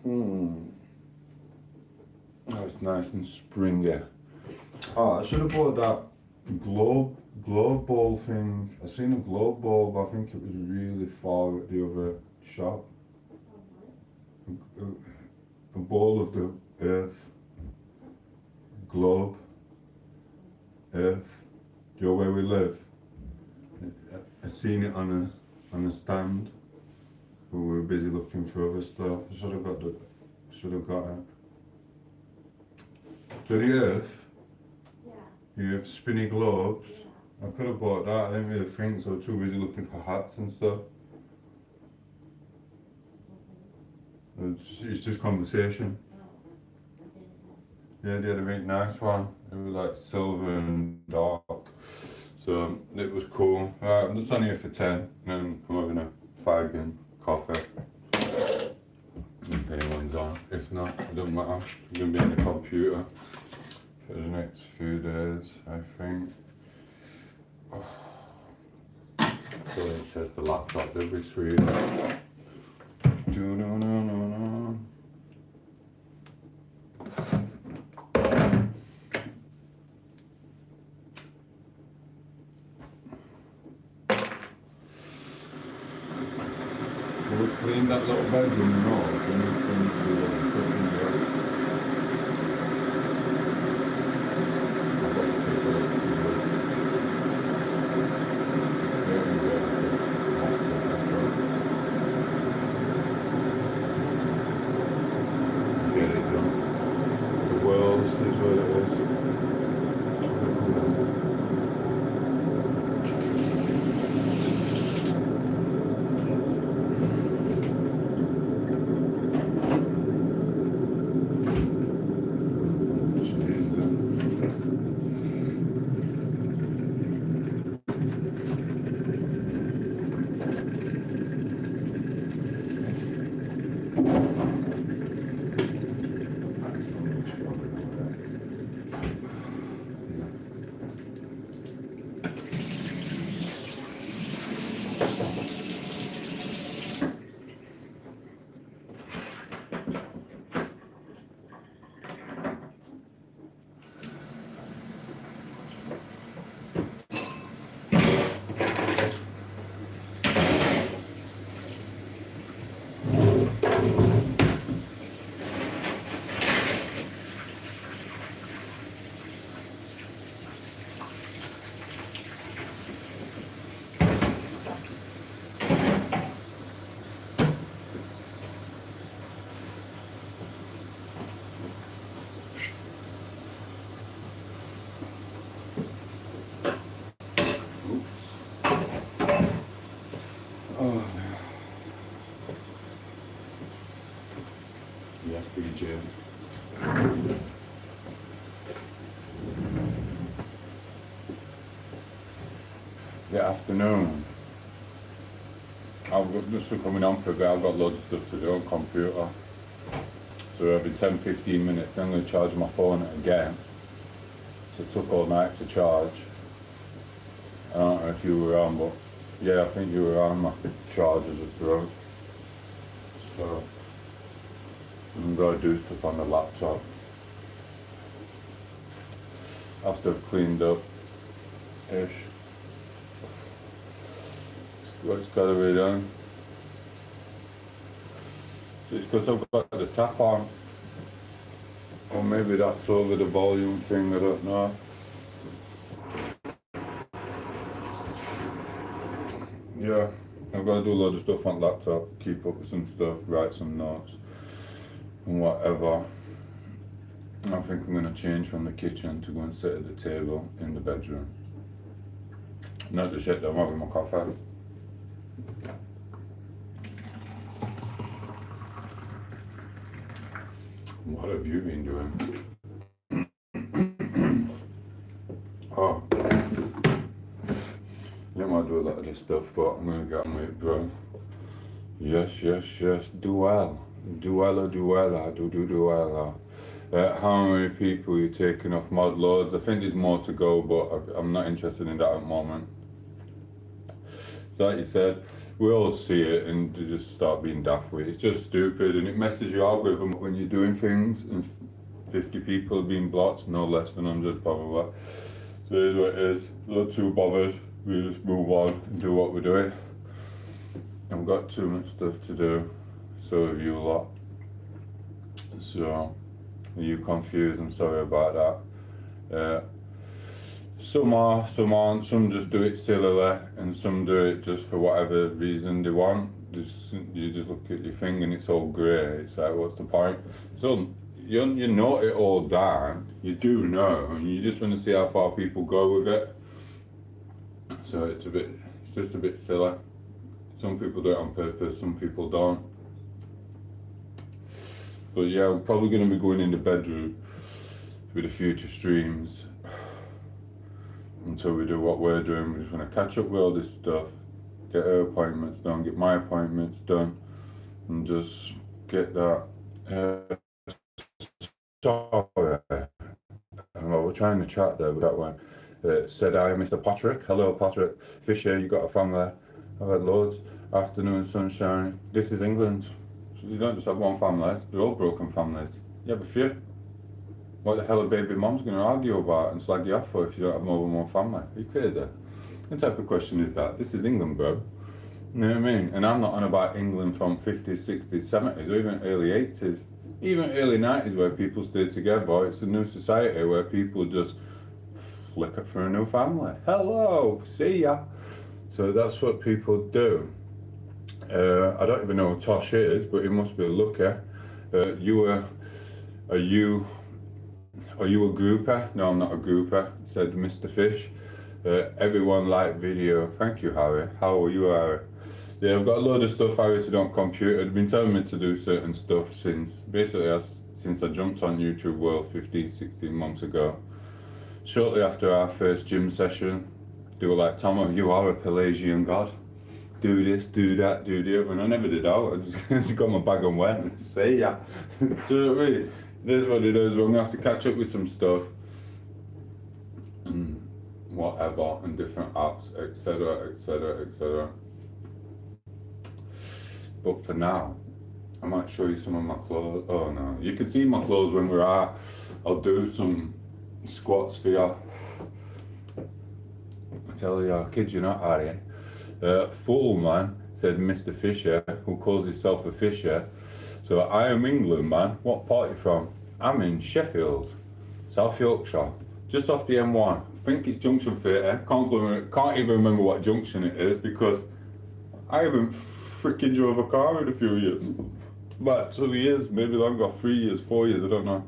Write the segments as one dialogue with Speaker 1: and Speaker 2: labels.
Speaker 1: Oh, it's nice and springy. Oh, I should have bought that globe ball thing. I seen a globe ball, but I think it was really far at the other shop. A ball of the earth. Globe. Earth. Do you know where we live? I seen it on a stand. But we were busy looking for other stuff. I should have got it. To the earth?
Speaker 2: Yeah.
Speaker 1: You have spinny globes?
Speaker 2: Yeah.
Speaker 1: I could have bought that. I didn't really think so. Too busy looking for hats and stuff. It's just conversation. Yeah, they had a really nice one. It was like silver and dark. So it was cool. I'm just on here for 10 and I'm having a flagon coffee. If anyone's on. If not, it doesn't matter. I'm going to be in the computer for the next few days, I think. So we test the laptop, it'll be sweet. Do-no-no-no-no. We've cleaned that little bedroom and all. We need to do stuff in there. Get it done. The world is what it is. Oh, yes, BJ. The afternoon. I've got just coming on for a bit. I've got loads of stuff to do on computer. So every 10-15 minutes, I'm going to charge my phone again. So it took all night to charge. I don't know if you were on, but yeah, I think you were on. My chargers are broke. So I'm going to do stuff on the laptop. After I've cleaned up ish. What's got to be done? It's because I've got the tap on. Or maybe that's over the volume thing, I don't know. Yeah, I've got to do a lot of stuff on laptop, keep up with some stuff, write some notes, and whatever. I think I'm going to change from the kitchen to go and sit at the table in the bedroom. Not just yet, I'm having my coffee. What have you been doing? Oh, I didn't want to do a lot of this stuff, but I'm going to get on with it, bro. Yes, do well. Do well. How many people are you taking off mod loads? I think there's more to go, but I'm not interested in that at the moment. So like you said, we all see it and you just start being daft with it. It's just stupid and it messes your algorithm when you're doing things and 50 people are being blocked, no less than 100 probably. So it is what it is. Not too bothered. We just move on and do what we're doing. I've got too much stuff to do. So have you a lot. So are you confused? I'm sorry about that. Some are, some aren't. Some just do it sillily, and some do it just for whatever reason they want. You just look at your thing and it's all grey. It's like, what's the point? So you note it all down. You do know, and you just want to see how far people go with it. So it's just a bit silly. Some people do it on purpose. Some people don't. But yeah, we're probably going to be going in the bedroom with the future streams. Until we do what we're doing, we just want to catch up with all this stuff, get her appointments done, get my appointments done, and just get that. Sorry, well, we're trying to chat there, but that one said hi, Mr. Patrick. Hello, Patrick Fisher. You got a family? I've had loads. Afternoon sunshine. This is England. So you don't just have one family. They're all broken families. You have a few. What the hell are baby moms going to argue about and slag you off for if you don't have more than one family? Are you crazy? What type of question is that? This is England, bro. You know what I mean? And I'm not on about England from 50s, 60s, 70s, or even early 80s, even early 90s where people stay together. It's a new society where people just flick it for a new family. Hello, see ya. So that's what people do. I don't even know who Tosh is, but he must be lucky. Are you a grouper? No, I'm not a grouper, said Mr. Fish. Everyone liked video. Thank you, Harry. How are you, Harry? Yeah, I've got a load of stuff, Harry, to do on computer. They've been telling me to do certain stuff since I jumped on YouTube World 15, 16 months ago. Shortly after our first gym session, they were like, Tom, you are a Pelagian god. Do this, do that, do the other. And I never did that. I just got my bag and went. See ya. So, really, there's what it is. We're going to have to catch up with some stuff and whatever, and different apps, etc, etc, etc. But for now, I might show you some of my clothes. Oh no, you can see my clothes when we're out. I'll do some squats for you. I tell you, I kid you not, Harry. Fool man, said Mr. Fisher, who calls himself a fisher. So I am England, man. What part are you from? I'm in Sheffield, South Yorkshire, just off the M1. I think it's junction 30. Can't even remember what junction it is because I haven't freaking drove a car in a few years. About 2 years, maybe longer, 3 years, 4 years, I don't know.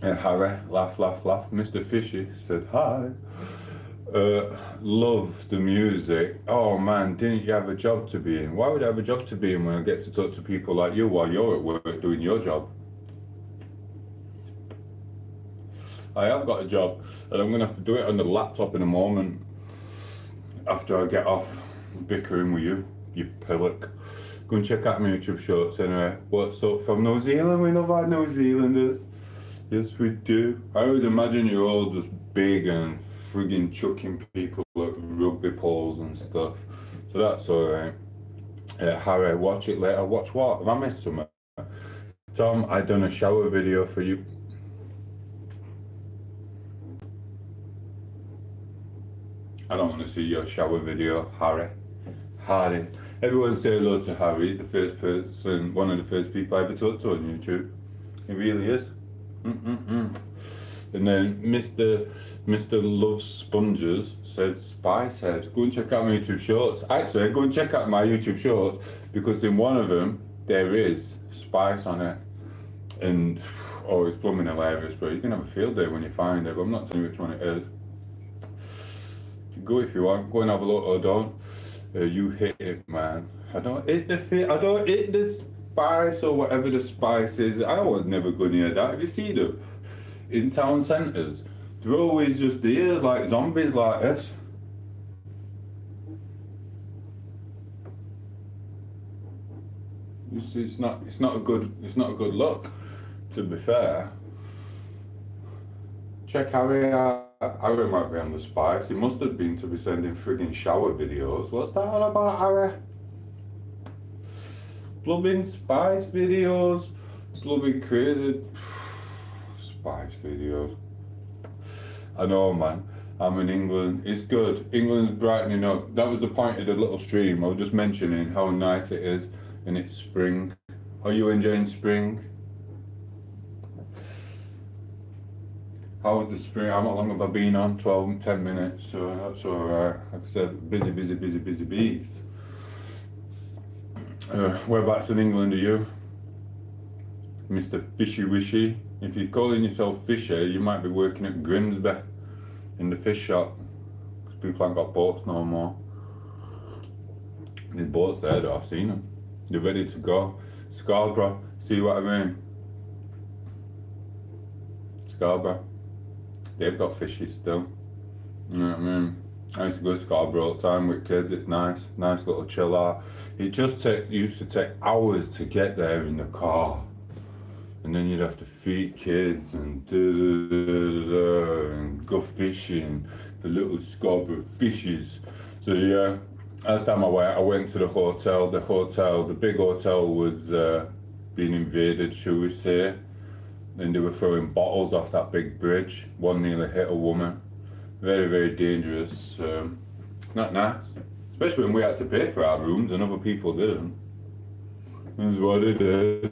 Speaker 1: Harry, laugh, laugh, laugh. Mr. Fishy said hi. Love the music. Oh man, didn't you have a job to be in? Why would I have a job to be in when I get to talk to people like you while you're at work doing your job? I have got a job and I'm going to have to do it on the laptop in a moment after I get off bickering with you, you pillock. Go and check out my YouTube shorts anyway. What's up from New Zealand? We love our New Zealanders. Yes, we do. I always imagine you're all just big and friggin' chucking people at rugby poles and stuff. So that's alright. Harry, watch it later. Watch what? Have I missed something? Tom, I done a shower video for you. I don't want to see your shower video, Harry. Harry. Everyone say hello to Harry. He's the first person, one of the first people I ever talked to on YouTube. He really is. And then Mr. Loves Sponges says Spice Head. Go and check out my YouTube shorts. Actually, go and check out my YouTube shorts because in one of them there is spice on it. And oh, it's blooming hilarious, bro. You can have a field day when you find it, but I'm not telling you which one it is. Go if you want. Go and have a look or don't. You hit it, man. I don't hit the spice or whatever the spice is. I would never go near that. Have you seen them in town centres? They're always just there like zombies like this. You see, it's not a good look, to be fair. Check Harry out. Harry might be on the spice. He must have been to be sending frigging shower videos. What's that all about, Harry? Blooming spice videos. Blooming crazy. Spice videos. I know, man. I'm in England. It's good. England's brightening up. That was the point of the little stream. I was just mentioning how nice it is and it's spring. Are you enjoying spring? How was the spring? How long have I been on? 12, 10 minutes, so that's alright. Like I said, busy bees. Whereabouts in England are you? Mr. Fishy Wishy? If you're calling yourself Fisher, you might be working at Grimsby in the fish shop. Because people haven't got boats no more. There's boats there though, I've seen them. They're ready to go. Scarborough, see what I mean? Scarborough. They've got fishes still. You know what I mean? I used to go to Scarborough all the time with kids. It's nice little chill out. It just used to take hours to get there in the car. And then you'd have to feed kids and and go fishing for little Scarborough fishes. So yeah, last time I went to the hotel. The big hotel was being invaded, shall we say. And they were throwing bottles off that big bridge. One nearly hit a woman. Very dangerous. Not nice. Especially when we had to pay for our rooms and other people didn't. That's what it is.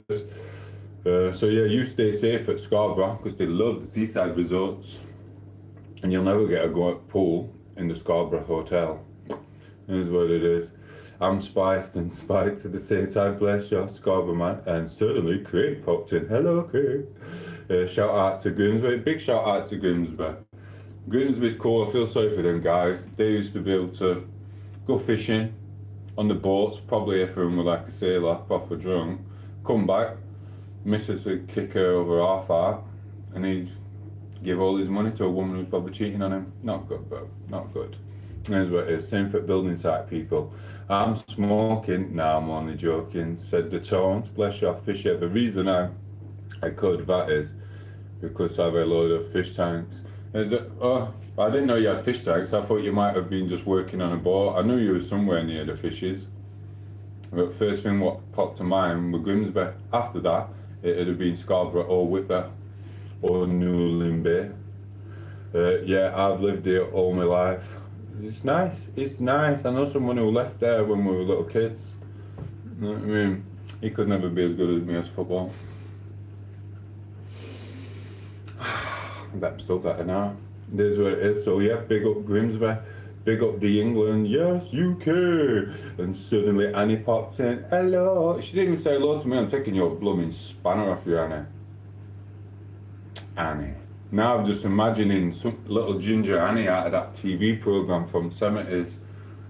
Speaker 1: So yeah, you stay safe at Scarborough because they love the seaside resorts. And you'll never get a go at pool in the Scarborough Hotel. That's what it is. I'm spiced and spiked at the same time. Bless you, Scarborough man. And suddenly Craig popped in. Hello, Craig. Shout out to Grimsby. Big shout out to Grimsby. Grimsby's cool. I feel sorry for them guys. They used to be able to go fishing on the boats. Probably if them were like a sailor, proper drunk. Come back. Missus would kick her over half heart. And he'd give all his money to a woman who's probably cheating on him. Not good, bro. Not good. That's what it is. Same for building site people. I'm smoking. Nah, I'm only joking. Said the tones. Bless you, fish it. The reason I could that is because I have a load of fish tanks. I didn't know you had fish tanks. I thought you might have been just working on a boat. I knew you were somewhere near the fishes. But first thing what popped to mind was Grimsby. After that, it would have been Scarborough or Whitby or Newlyn Bay. Yeah, I've lived here all my life. It's nice. It's nice. I know someone who left there when we were little kids. You know what I mean? He could never be as good as me as football. I bet I'm still better now. It is what it is. So yeah, big up Grimsby. Big up the England. Yes, UK. And suddenly Annie pops in. Hello. She didn't even say hello to me. I'm taking your blooming spanner off you, Annie. Annie. Now I'm just imagining some little ginger Annie out of that TV program from 70s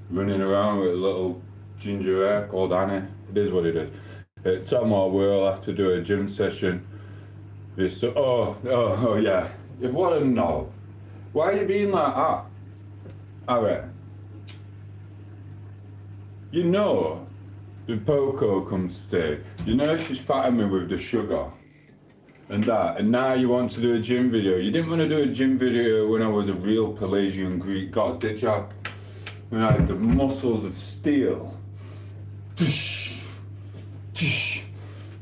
Speaker 1: running around with a little ginger hair called Annie. It is what it is. Tomorrow we'll have to do a gym session. Oh yeah. What a knob. Why are you being like that? Alright. You know, the Poco comes to stay. You know she's fatting me with the sugar. And now you want to do a gym video. You didn't want to do a gym video when I was a real Pelagian Greek god, did you? When I had the muscles of steel.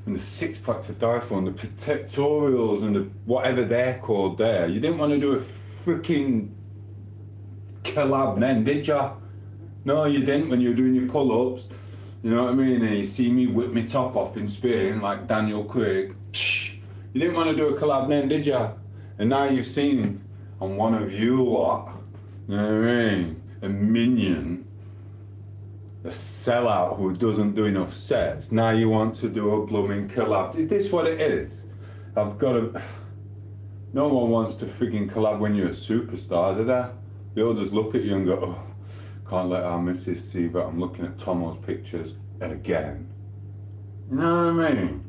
Speaker 1: And the six packs to die for, and the pectorials and the whatever they're called there. You didn't want to do a freaking collab then, did you? No, you didn't when you were doing your pull-ups. You know what I mean? And you see me whip my top off in Spain like Daniel Craig. You didn't want to do a collab then, did you? And now you've seen on one of you lot, you know what I mean? A minion, a sellout who doesn't do enough sets. Now you want to do a blooming collab. Is this what it is? I've got to... No one wants to frigging collab when you're a superstar, do they? They all just look at you and go, oh, can't let our missus see that I'm looking at Tomo's pictures again. You know what I mean?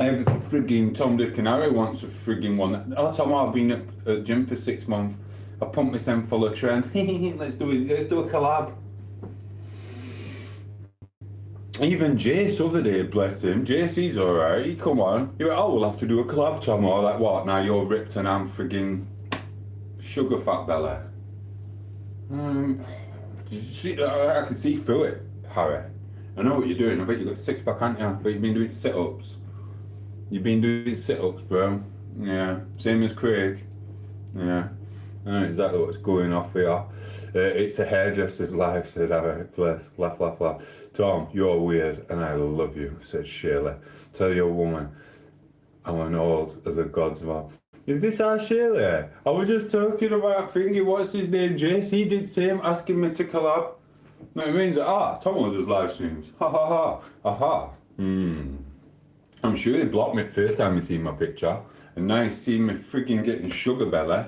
Speaker 1: Every frigging Tom, Dick and Harry wants a frigging one. Oh, Tom, I've been at the gym for 6 months. I pumped myself full of trend. Let's do a collab. Even Jace other day, bless him. Jace, he's alright. He come on. He went, oh, we'll have to do a collab, Tom. Or like, what? Now you're ripped and I'm frigging sugar fat belly. See, I can see through it, Harry. I know what you're doing. I bet you've got six pack, haven't you? But you've been doing sit-ups. You've been doing sit-ups, bro. Yeah. Same as Craig. Yeah. I know exactly what's going off here. It's a hairdresser's life, said Harry. Bless. Laugh, laugh, laugh. Tom, you're weird and I love you, said Shirley. Tell your woman I'm an old as a god's man. Is this our Shirley? I was just talking about thingy, what's his name, Jace? He did same, asking me to collab. No, it means, Tom will does live streams. Ha ha ha. Aha. I'm sure he blocked me the first time he seen my picture. And now he's seen me freaking getting sugar belly.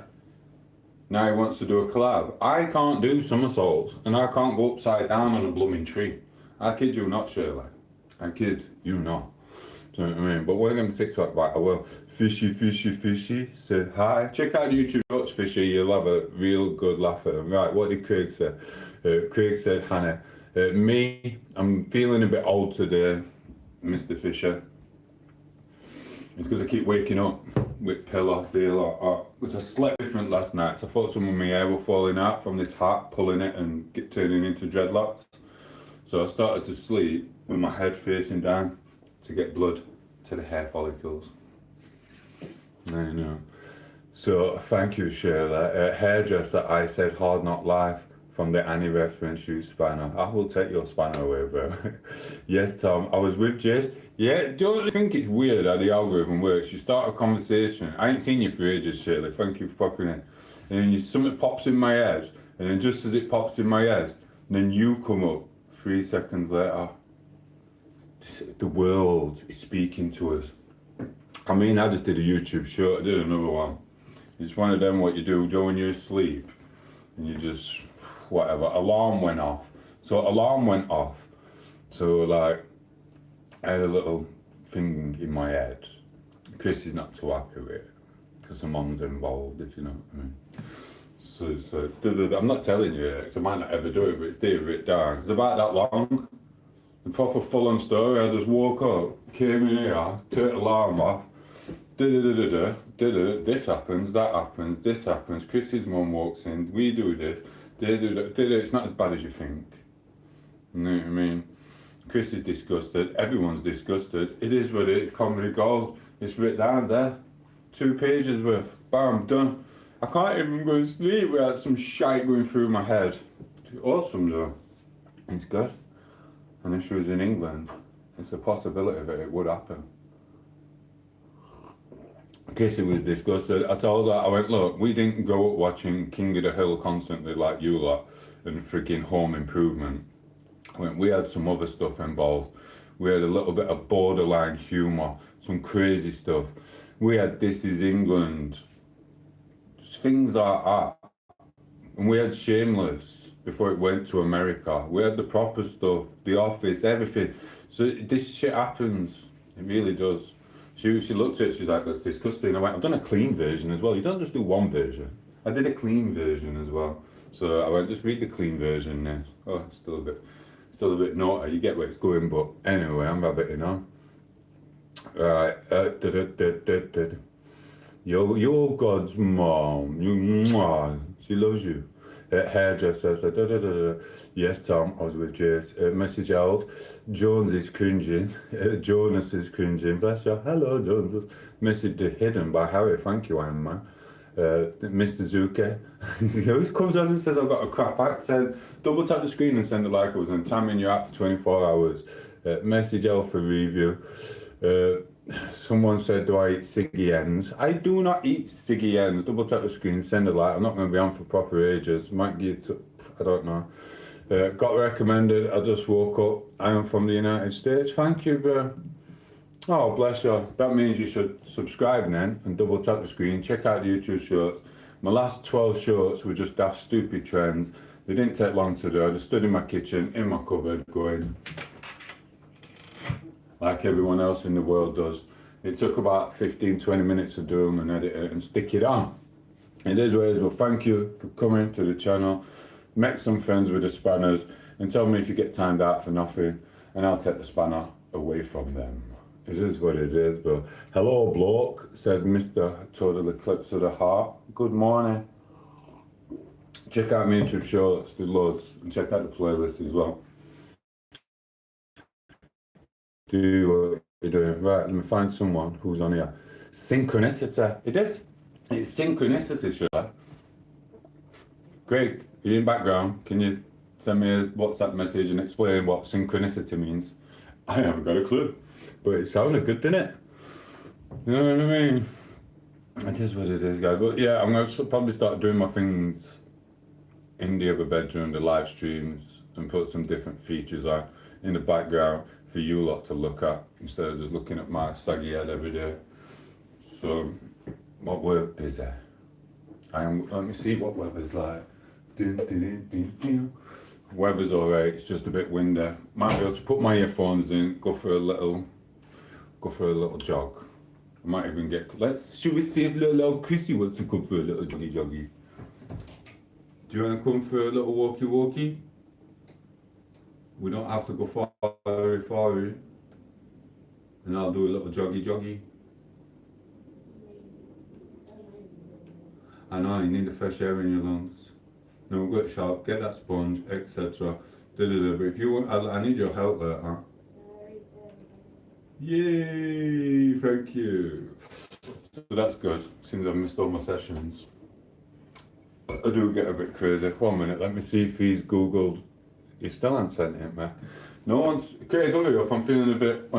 Speaker 1: Now he wants to do a collab. I can't do somersaults. And I can't go upside down on a blooming tree. I kid you not, Shirley. I kid you not. Do you know what I mean? But when I get my six pack back, I will. Fishy, fishy, fishy. Said hi. Check out YouTube Watch Fishy. You'll have a real good laugh at him. Right, what did Craig say? Craig said, Hannah, me, I'm feeling a bit old today, Mr. Fisher. It's because I keep waking up with pillow deal. I slept different last night, so I thought some of my hair were falling out from this hat, pulling it and turning into dreadlocks. So I started to sleep with my head facing down to get blood to the hair follicles. I know. So thank you, Shirley. Hairdresser, I said hard not life from the Annie reference, you spanner. I will take your spanner away, bro. Yes, Tom, I was with Jace. Yeah, don't you think it's weird how the algorithm works? You start a conversation. I ain't seen you for ages, Shirley. Thank you for popping in. And then something pops in my head. And then just as it pops in my head, then you come up 3 seconds later. The world is speaking to us. I mean, I just did a YouTube show. I did another one. It's one of them what you do when you're asleep. And you just, whatever. Alarm went off. So alarm went off. So like, I had a little thing in my head. Chris is not too happy with it. Because her mum's involved, if you know what I mean. So I'm not telling you it, because I might not ever do it, but it's there written down. It's about that long. The proper full-on story. I just woke up, came in here, turned the alarm off. This happens, that happens, this happens. Chris's mum walks in, we do this, they do that. It's not as bad as you think. You know what I mean? Chris is disgusted, everyone's disgusted. It is what it is, comedy gold. It's written down there. 2 pages worth. Bam, done. I can't even go to sleep without some shite going through my head. It's awesome though. It's good. And if she was in England, it's a possibility that it would happen. Kissy was disgusted. I told her, I went, look, we didn't grow up watching King of the Hill constantly like you lot and freaking Home Improvement. I went, we had some other stuff involved. We had a little bit of borderline humour, some crazy stuff. We had This Is England, just things like that. And we had Shameless before it went to America. We had the proper stuff, The Office, everything. So this shit happens. It really does. She looked at it, she's like, that's disgusting. I went, I've done a clean version as well. You don't just do one version. I did a clean version as well. So I went, just read the clean version then. Oh, it's still a bit naughty. You get where it's going, but anyway, I'm rabbiting on. Right, You're God's mom. She loves you. Hairdresser said, yes, Tom, I was with Jace. Message out. Jones is cringing. Jonas is cringing. Bless you. Hello, Joneses. Message hidden by Harry. Thank you, Iron Man. Mr. Zuke. He comes on and says, I've got a crap accent. Double tap the screen and send a like. I was on time in your app for 24 hours. Message out for review. Someone said, do I eat ciggy ends? I do not eat ciggy ends. Double tap the screen, send a like. I'm not going to be on for proper ages. Might get, I don't know. Got recommended. I just woke up. I am from the United States. Thank you, bro. Oh, bless you. That means you should subscribe then and double tap the screen. Check out the YouTube shorts. My last 12 shorts were just daft stupid trends. They didn't take long to do. I just stood in my kitchen, in my cupboard, going like everyone else in the world does. It took about 15-20 minutes to do them and edit it and stick it on. It is what it is, but thank you for coming to the channel. Make some friends with the spanners and tell me if you get timed out for nothing and I'll take the spanner away from them. It is what it is, but hello bloke, said Mr. Total Eclipse of the Heart. Good morning. Check out my YouTube shorts, do loads, and check out the playlist as well. Do what you're doing. Right, let me find someone who's on here. Synchronicity. It is. It's synchronicity, sure. Greg, you're in background. Can you send me a WhatsApp message and explain what synchronicity means? I haven't got a clue. But it sounded good, didn't it? You know what I mean? It is what it is, guys. But yeah, I'm going to probably start doing my things in the other bedroom, the live streams, and put some different features on in the background for you lot to look at instead of just looking at my saggy head every day. So, what we're busy. Let me see what weather's like. Weather's alright, it's just a bit windy. Might be able to put my earphones in, go for a little jog. I might even should we see if little Chrissy wants to come for a little joggy? Do you want to come for a little walkie? We don't have to go far. And I'll do a little joggy. I know, you need the fresh air in your lungs. No, get sharp, get that sponge, etc. But if you want, I need your help there, huh? Yay, thank you. So that's good, since I've missed all my sessions. I do get a bit crazy. 1 minute, let me see if he's Googled. He still hasn't sent it, man. No one's. Craig, hurry up, I'm feeling a bit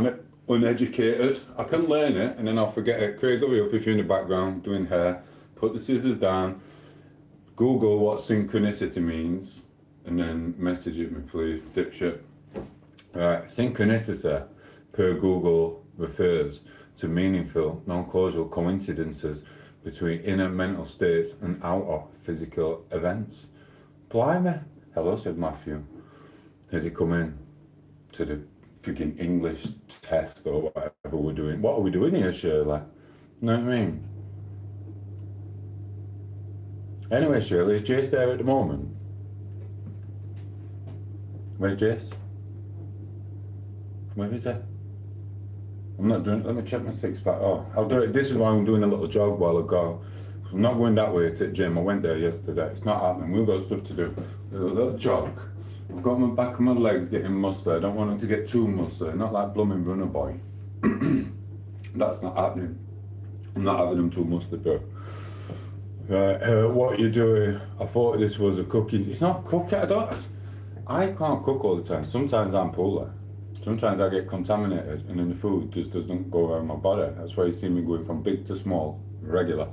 Speaker 1: uneducated. I can learn it and then I'll forget it. Craig, hurry up if you're in the background doing hair. Put the scissors down. Google what synchronicity means and then message it me, please, dipshit. Right, synchronicity, per Google, refers to meaningful, non-causal coincidences between inner mental states and outer physical events. Blimey. Hello, said Matthew. Has he come in to the freaking English test or whatever we're doing? What are we doing here, Shirley? You know what I mean? Anyway, Shirley, is Jace there at the moment? Where's Jace? Where is he? I'm not doing it. Let me check my six pack. Oh, I'll do it. This is why I'm doing a little jog while I go. I'm not going that way to the gym. I went there yesterday. It's not happening. We've got stuff to do. A little jog. I've got my back of my legs getting muscly. I don't want them to get too muscly. Not like blooming runner boy. That's not happening. I'm not having them too muscly, bro. What you doing? I thought this was a cooking. It's not cooking. I can't cook all the time. Sometimes I'm poorly. Sometimes I get contaminated and then the food just doesn't go around my body. That's why you see me going from big to small, regular.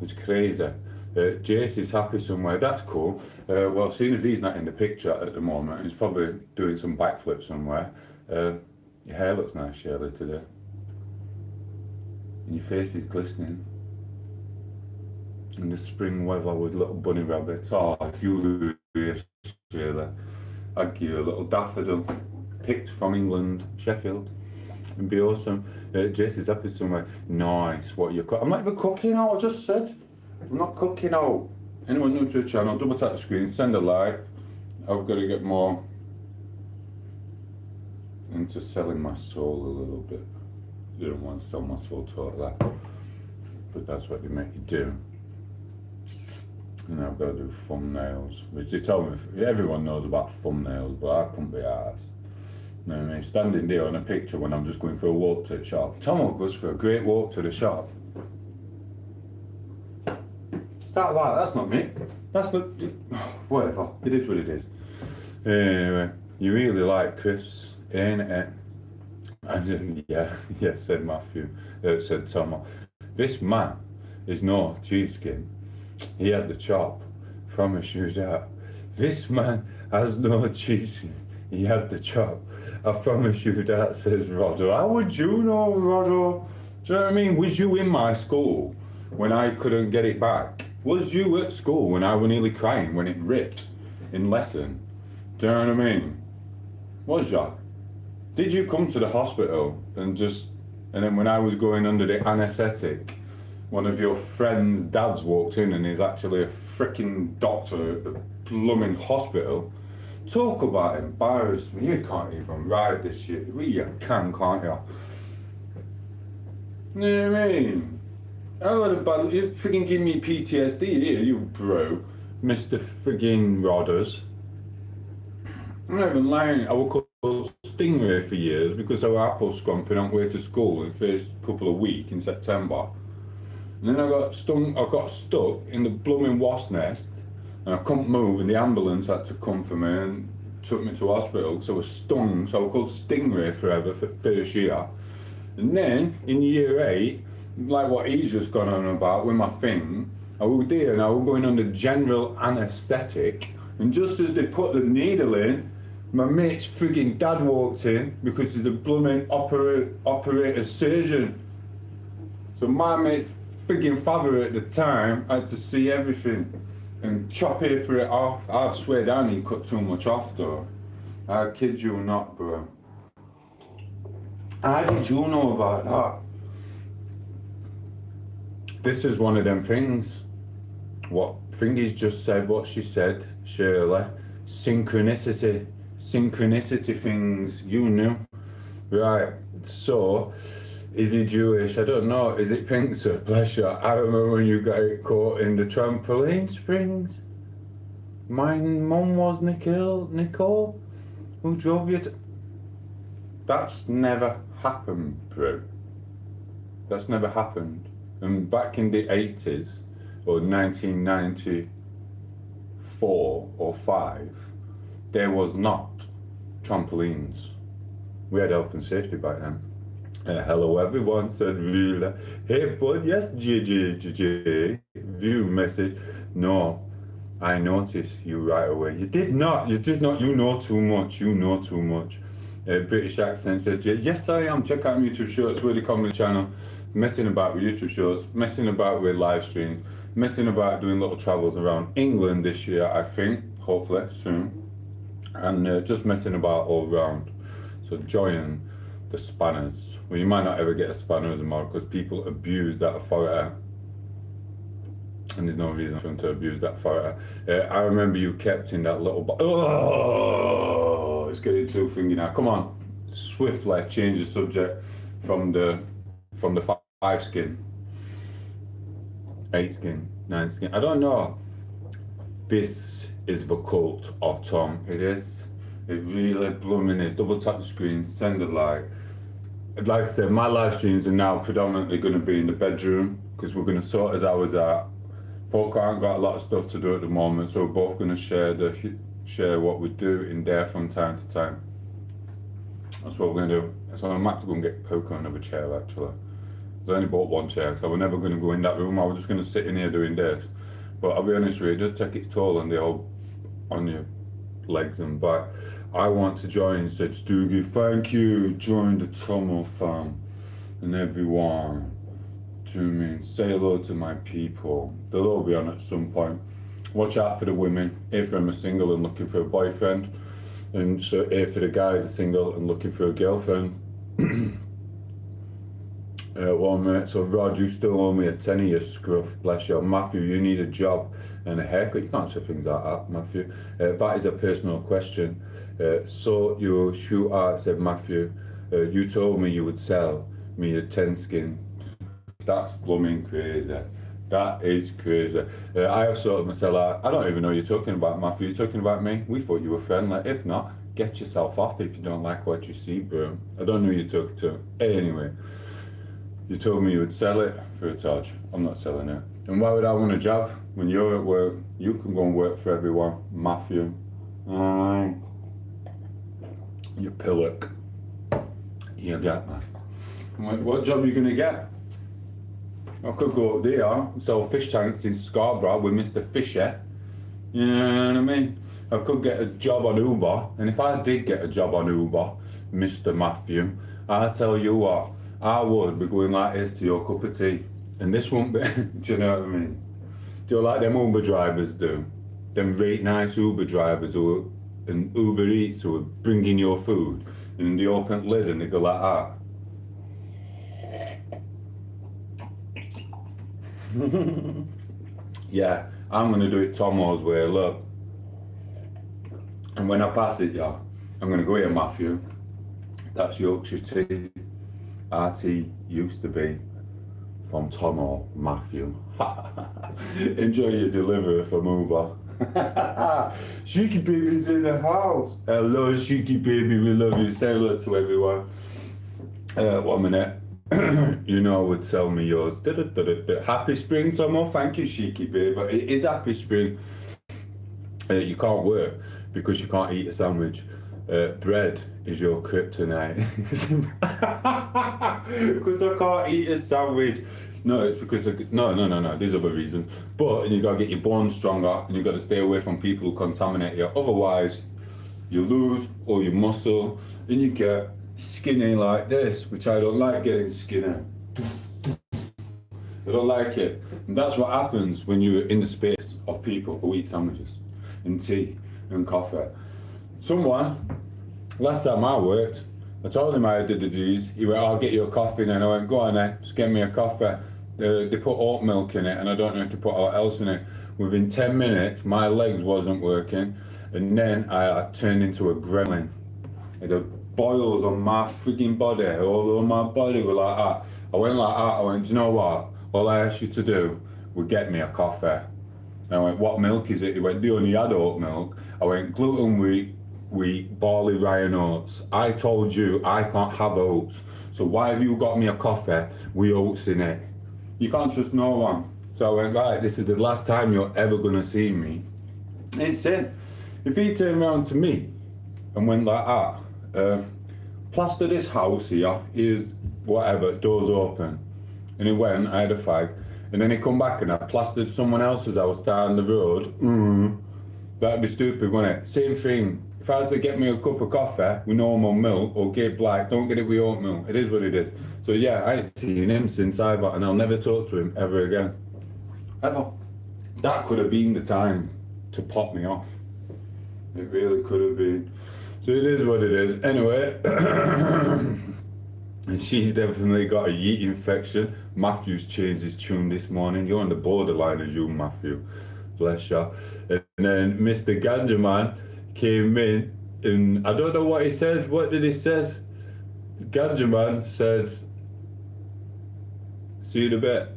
Speaker 1: It's crazy. Jace is happy somewhere. That's cool. Well, seeing as he's not in the picture at the moment, he's probably doing some backflips somewhere. Your hair looks nice, Shirley, today. And your face is glistening. In the spring weather with little bunny rabbits. Oh, if you were here, Shirley, I'd give you a little daffodil picked from England, Sheffield. It'd be awesome. Jace is happy somewhere. Nice. What are you cooking? I'm not even cooking out, I just said. I'm not cooking out. Anyone new to the channel, double tap the screen, send a like. I've got to get more into selling my soul a little bit. You don't want to sell my soul totally. But that's what they make you do. And I've got to do thumbnails, which they told me everyone knows about thumbnails, but I couldn't be arsed. You know what I mean? Standing there on a picture when I'm just going for a walk to the shop. Tomo goes for a great walk to the shop. Start like that's not me. That's not. Whatever. It is what it is. Anyway, you really like crisps, ain't it? And yeah, said Matthew. Said Tomo. This man is no cheeseskin. He had the chop. Promise you that. This man has no cheese. He had the chop. I promise you that, says Roddo. How would you know, Roddo? Do you know what I mean? Was you in my school when I couldn't get it back? Was you at school when I was nearly crying when it ripped in lesson? Do you know what I mean? Was ya? Did you come to the hospital and then when I was going under the anaesthetic, one of your friend's dads walked in and he's actually a freaking doctor at the blooming hospital. Talk about embarrassment. You can't even write this shit. You can't you? You know what I mean? I got a bad. You freaking give me PTSD here, you bro. Mr. Friggin' Rodders. I'm not even lying, I was called Stingray for years because I was apple scrumping on the way to school in the first couple of weeks in September. And then I got stuck in the blooming wasp nest and I couldn't move and the ambulance had to come for me and took me to hospital because I was stung, so I was called Stingray forever for first year. And then in year 8, like what he's just gone on about with my thing, I was there and I was going under general anaesthetic, and just as they put the needle in, my mate's frigging dad walked in because he's a blooming operator surgeon. So my mate's frigging father at the time had to see everything and chop here for it off. I'd swear down he cut too much off though. I kid you not, bro. How did you know about that? This is one of them things. What Thingy's just said, what she said, Shirley. Synchronicity things, you knew. Right, so, is he Jewish? I don't know. Is it pink, sir? Bless you. I remember when you got caught in the trampoline springs. My mum was Nicole, who drove you to... That's never happened, bro. That's never happened. And back in the 80s, or 1994 or 5, there was not trampolines. We had health and safety back then. Hello everyone, said Vila. Hey bud, yes, JJ, view message. No, I noticed you right away. You did not, you know too much, British accent says, yes I am, check out my YouTube shorts, really comedy channel. Messing about with YouTube shorts, messing about with live streams, messing about doing little travels around England this year, I think, hopefully, soon. And just messing about all around. So join the spanners. Well, you might not ever get a spanner as a model because people abuse that authority. And there's no reason for them to abuse that authority. I remember you kept in that little oh, it's getting too thingy now. Come on, swiftly change the subject from the 5 skin, 8 skin, 9 skin. I don't know. This is the cult of Tom. It is. It really blooming is. Double tap the screen, send a like. Like I said, my live streams are now predominantly going to be in the bedroom because we're going to sort as hours out. Folk aren't got a lot of stuff to do at the moment, so we're both going to share what we do in there from time to time. That's what we're going to do. So I'm about to go and get Poker another chair actually. I only bought one chair because I was never going to go in that room. I was just going to sit in here doing this. But I'll be honest with you, it does take its toll on on your legs and back. I want to join, said Stoogie. Thank you. Join the Tomo fam and everyone. Do you mean? Say hello to my people. They'll all be on at some point. Watch out for the women. If I'm a single and looking for a boyfriend. And so if the guys are single and looking for a girlfriend. Well mate, so Rod, you still owe me a tenner, you scruff, bless you. Matthew, you need a job and a haircut. You can't say things like that, Matthew. That is a personal question. So you shoot out, said Matthew. You told me you would sell me a 10 skin. That's blooming crazy. That is crazy. I have sorted myself out. I don't even know you're talking about, Matthew. You're talking about me? We thought you were friendly. If not, get yourself off if you don't like what you see, bro. I don't know who you're talking to. Anyway. You told me you would sell it for a charge. I'm not selling it. And why would I want a job? When you're at work, you can go and work for everyone. Matthew. You pillock. You get me. What job are you going to get? I could go up there and sell fish tanks in Scarborough with Mr. Fisher. You know what I mean? I could get a job on Uber. And if I did get a job on Uber, Mr. Matthew, I'll tell you what. I would be going like this to your cup of tea. And this won't be, do you know what I mean? Do you like them Uber drivers do? Them great nice Uber drivers who and Uber Eats who are bringing your food and they open lid and they go like that. Yeah, I'm gonna do it Tomo's way, look. And when I pass it, yeah, I'm gonna go here, Matthew. That's Yorkshire tea. RT used to be from Tomo, Matthew. Enjoy your delivery from Uber. Cheeky baby's in the house. Hello, Cheeky baby, we love you. Say hello to everyone. 1 minute. You know, would sell me yours. Happy spring, Tomo. Thank you, Cheeky baby. It is happy spring. You can't work because you can't eat a sandwich. Bread is your kryptonite. Because I can't eat a sandwich. No, it's because no. There's other reasons. But you gotta get your bones stronger, and you gotta stay away from people who contaminate you. Otherwise, you lose all your muscle, and you get skinny like this, which I don't like getting skinny. I don't like it. And that's what happens when you're in the space of people who eat sandwiches, and tea, and coffee. Someone, last time I worked, I told him I had the disease. He went, I'll get you a coffee. And I went, go on then, just get me a coffee. They put oat milk in it, and I don't know if to put what else in it. Within 10 minutes, my legs wasn't working, and then I turned into a gremlin. The boils on my freaking body, all over my body were like that. I went like that, I went, do you know what? All I asked you to do was get me a coffee. And I went, what milk is it? He went, they only had oat milk. I went, gluten wheat, barley, rye and oats. I told you I can't have oats. So why have you got me a coffee with oats in it? You can't trust no one. So I went, right, this is the last time you're ever gonna see me. And he said, if he turned around to me and went like that, plaster this house here is whatever, doors open. And he went, I had a fag, and then he come back and I plastered someone else's house down the road. That'd be stupid, wouldn't it? Same thing. If I was to get me a cup of coffee with normal milk, or get black, don't get it with oat milk. It is what it is. So yeah, I ain't seen him since and I'll never talk to him ever again. Ever. That could have been the time to pop me off. It really could have been. So it is what it is. Anyway, and she's definitely got a yeast infection. Matthew's changed his tune this morning. You're on the borderline as you, Matthew. Bless you. And then Mr. Ganja Man came in, and I don't know what he said. What did he say? Ganja Man said, see you in a bit.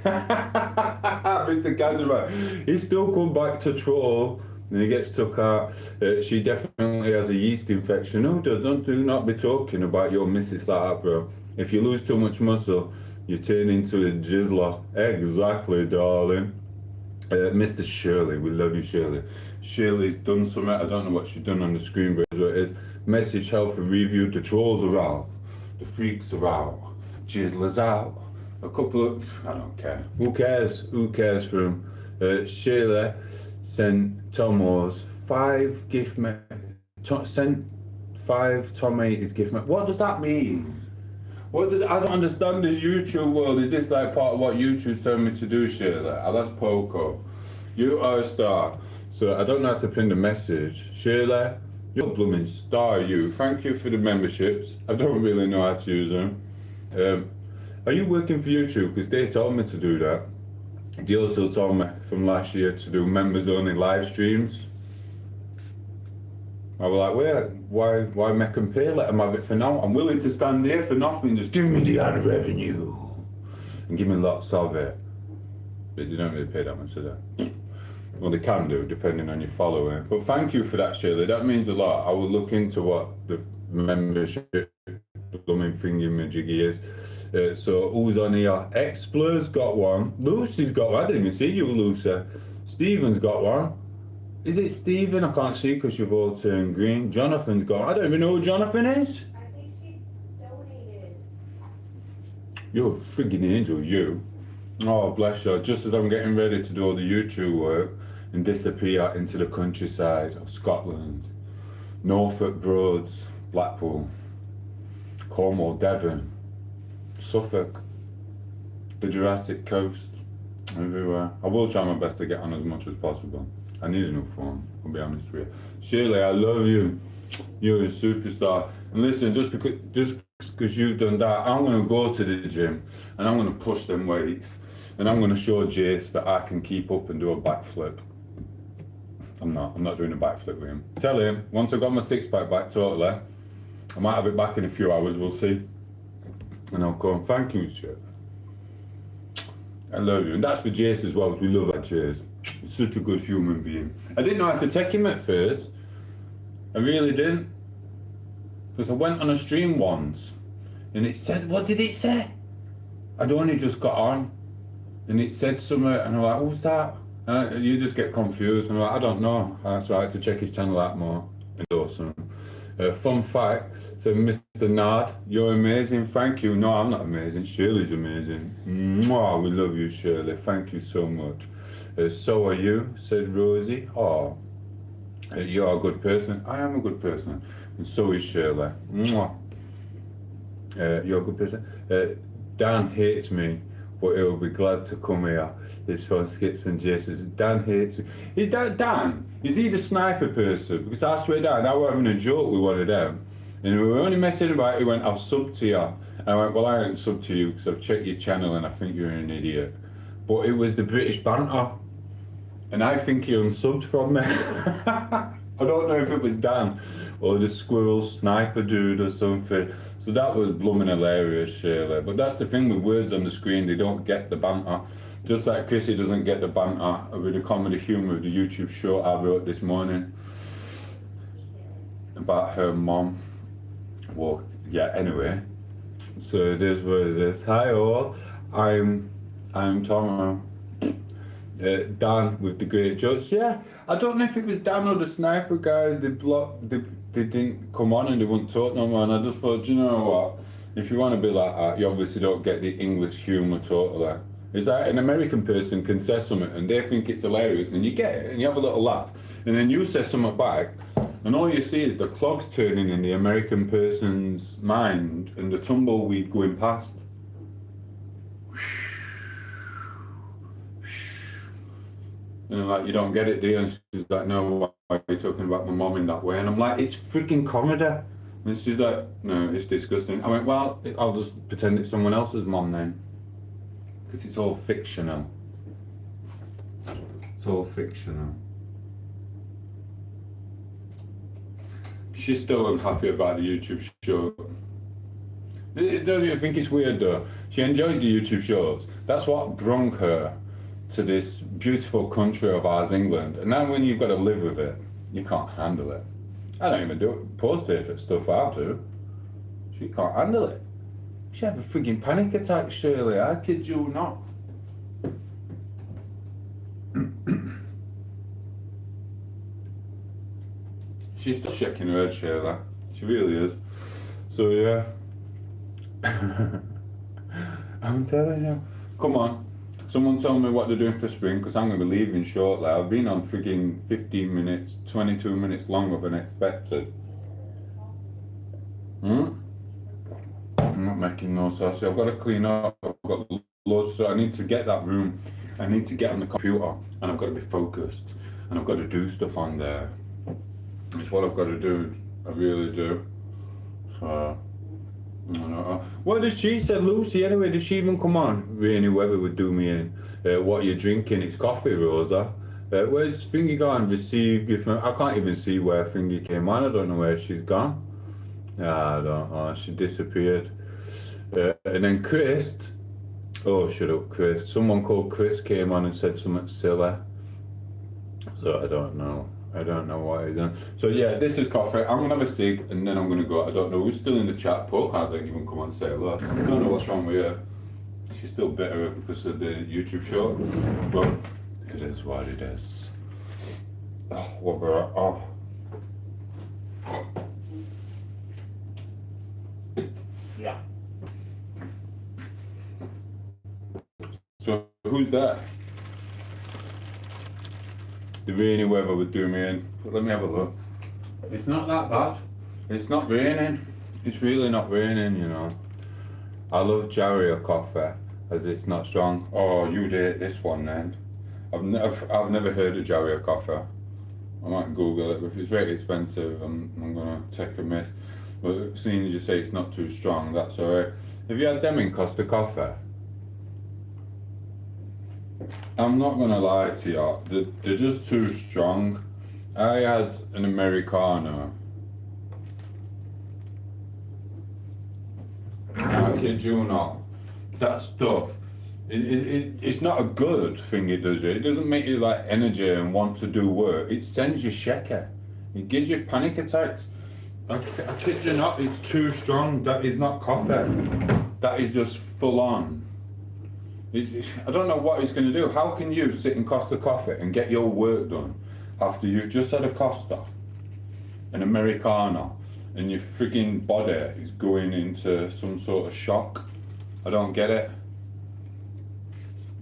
Speaker 1: Mr. Ganja Man. He still come back to troll, and he gets took out. She definitely has a yeast infection. No, do not be talking about your missus like that, bro. If you lose too much muscle, you turn into a jizzler. Exactly, darling. Mr. Shirley, we love you, Shirley. Shirley's done something. I don't know what she's done on the screen, but it's what it is. Message healthy review. The trolls are out. The freaks are out. Jizzler's out. A couple of, I don't care. Who cares? Who cares for him? Shirley sent Tomo's 5 gift sent 5 Tomatoes gift. What does that mean? What does I don't understand this YouTube world. Is this like part of what YouTube's telling me to do, Shirley? That's Poco. You are a star. So I don't know how to pin the message. Shirley, you're a blooming star, you. Thank you for the memberships. I don't really know how to use them. Are you working for YouTube? Because they told me to do that. They also told me from last year to do members only live streams. I was like, wait, why make them pay? Let them have it for now. I'm willing to stand here for nothing. Just give me the ad revenue. And give me lots of it. But they don't really pay that much, do they? Well, they can do, depending on your following. But thank you for that, Shirley. That means a lot. I will look into what the membership blooming thingy-majiggy is. So who's on here? Explor's got one. Lucy's got one. I didn't even see you, Lucy. Stephen's got one. Is it Stephen? I can't see because you've all turned green. Jonathan's got one. I don't even know who Jonathan is.
Speaker 2: I think she donated.
Speaker 1: You're a friggin' angel, you. Oh, bless you. Just as I'm getting ready to do all the YouTube work and disappear into the countryside of Scotland, Norfolk Broads, Blackpool, Cornwall, Devon, Suffolk, the Jurassic Coast, everywhere. I will try my best to get on as much as possible. I need a new phone, I'll be honest with you. Shirley, I love you. You're a superstar. And listen, just because you've done that, I'm going to go to the gym and I'm going to push them weights and I'm going to show Jace that I can keep up and do a backflip. I'm not doing a backflip with him. Tell him, once I've got my 6-pack back totally, I might have it back in a few hours, we'll see. And I'll come. Thank you, Shirley. I love you. And that's for Jace as well, because we love that Jace. He's such a good human being. I didn't know how to take him at first. I really didn't. Because I went on a stream once and it said, what did it say? I'd only just got on and it said something and I'm like, who's that? You just get confused and I'm like, I don't know. So I had to check his channel out more. Awesome. Fun fact, so Mr. Nard, you're amazing, thank you. No, I'm not amazing, Shirley's amazing. Mwah, we love you, Shirley, thank you so much. So are you, said Rosie. Oh, you're a good person. I am a good person. And so is Shirley. Mwah. You're a good person. Dan hates me, but he'll be glad to come here. It's from Skits and Jaces. Dan hates me. Is that Dan? Is he the sniper person? Because I swear down, I was having a joke with one of them. And we were only messing about. He went, I've subbed to you. And I went, well, I ain't subbed to you because I've checked your channel and I think you're an idiot. But it was the British banter. And I think he unsubbed from me. I don't know if it was Dan or the squirrel sniper dude or something. So that was blooming hilarious, Shirley. But that's the thing with words on the screen, they don't get the banter. Just like Chrissy doesn't get the banter with the comedy humour of the YouTube show I wrote this morning about her mom. Well, yeah, anyway. So it is what it is. Hi all, I'm Tom. Dan with the great jokes. Yeah, I don't know if it was Dan or the sniper guy. They didn't come on and they wouldn't talk no more. And I just thought, you know what? If you want to be like that, you obviously don't get the English humour totally. It's like an American person can say something and they think it's hilarious, and you get it and you have a little laugh, and then you say something back, and all you see is the clogs turning in the American person's mind and the tumbleweed going past. And I'm like, you don't get it, do you? And she's like, no, why are you talking about my mom in that way? And I'm like, it's freaking comedy. And she's like, no, it's disgusting. I went, well, I'll just pretend it's someone else's mom then. Because it's all fictional. It's all fictional. She's still unhappy about the YouTube show. Don't you think it's weird though? She enjoyed the YouTube shows. That's what brought her to this beautiful country of ours, England. And now when you've got to live with it, you can't handle it. I don't even do it. Post it for stuff I do. She can't handle it. She had a freaking panic attack, Shirley. I kid you not. She's still shaking her head, Shirley. She really is. So yeah. I'm telling you. Come on. Someone tell me what they're doing for spring, because I'm going to be leaving shortly. I've been on freaking 15 minutes, 22 minutes longer than expected. I'm not making no sauce. I've got to clean up. I've got loads, so I need to get that room. I need to get on the computer, and I've got to be focused, and I've got to do stuff on there. It's what I've got to do. I really do. So, I don't know. What did she say, Lucy? Anyway, did she even come on? Rainy weather would do me in. What are you drinking? It's coffee, Rosa. Where's Fingy gone? Receive gift. I can't even see where Fingy came on. I don't know where she's gone. I don't know. She disappeared. And then Chris. Oh, shut up, Chris. Someone called Chris came on and said something silly. So I don't know. I don't know what he's done. So yeah, this is coffee. I'm gonna have a cig and then I'm gonna go. I don't know who's still in the chat. Paul hasn't even come on and say hello. I don't know what's wrong with her. She's still bitter because of the YouTube show. But it is what it is. Oh, what about yeah. So who's that? The rainy weather would do me in. But let me have a look. It's not that bad. It's not raining. It's really not raining, you know. I love Jarrier coffee as it's not strong. Oh, you'd hate this one then. I've never heard of Jarrier coffee. I might Google it. If it's very expensive, I'm gonna take a miss. But seeing as you say it's not too strong, that's alright. Have you had them in Costa Coffee? I'm not gonna lie to you, they're just too strong. I had an Americano. I kid you not. That stuff It's not a good thing it does. It doesn't make you like energy and want to do work. It sends you shaky. It gives you panic attacks. I kid you not, it's too strong. That is not coffee. That is just full on. I don't know what it's going to do. How can you sit in Costa Coffee and get your work done after you've just had a Costa, an Americano, and your frigging body is going into some sort of shock? I don't get it.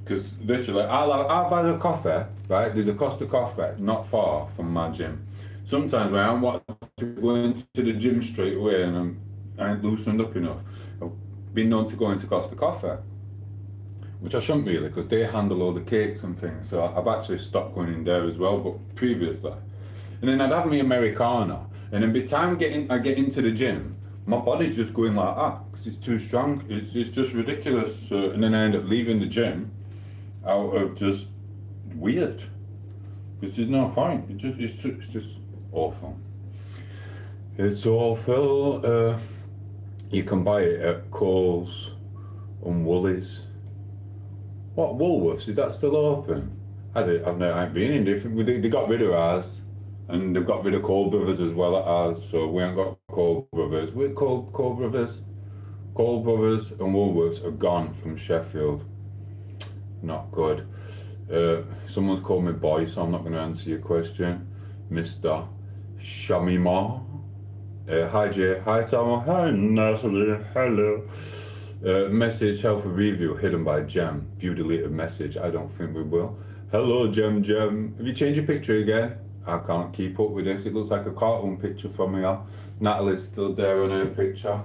Speaker 1: Because literally, I've had a coffee, right? There's a Costa Coffee not far from my gym. Sometimes when I want to go into the gym straight away and I ain't loosened up enough, I've been known to go into Costa Coffee, which I shouldn't really, because they handle all the cakes and things. So I've actually stopped going in there as well, but previously. And then I'd have my Americano, and then by the time I get into the gym, my body's just going like that, because it's too strong. It's just ridiculous. And then I end up leaving the gym out of just weird. Because there's no point. It's just awful. It's awful. You can buy it at Coles and Woolies. What, Woolworths? Is that still open? I ain't been in different. They got rid of ours, and they've got rid of Cole Brothers as well at ours. So we ain't got Cole Brothers. We're Cole Brothers. Cole Brothers and Woolworths are gone from Sheffield. Not good. Someone's called me boy, so I'm not going to answer your question, Mr. Shamima. Hi Jay, hi Tom, hi Natalie, hello. Message health review hidden by Gem. View deleted message. I don't think we will. Hello Gem. Have you changed your picture again? I can't keep up with this. It looks like a cartoon picture from here. Natalie's still there on her picture.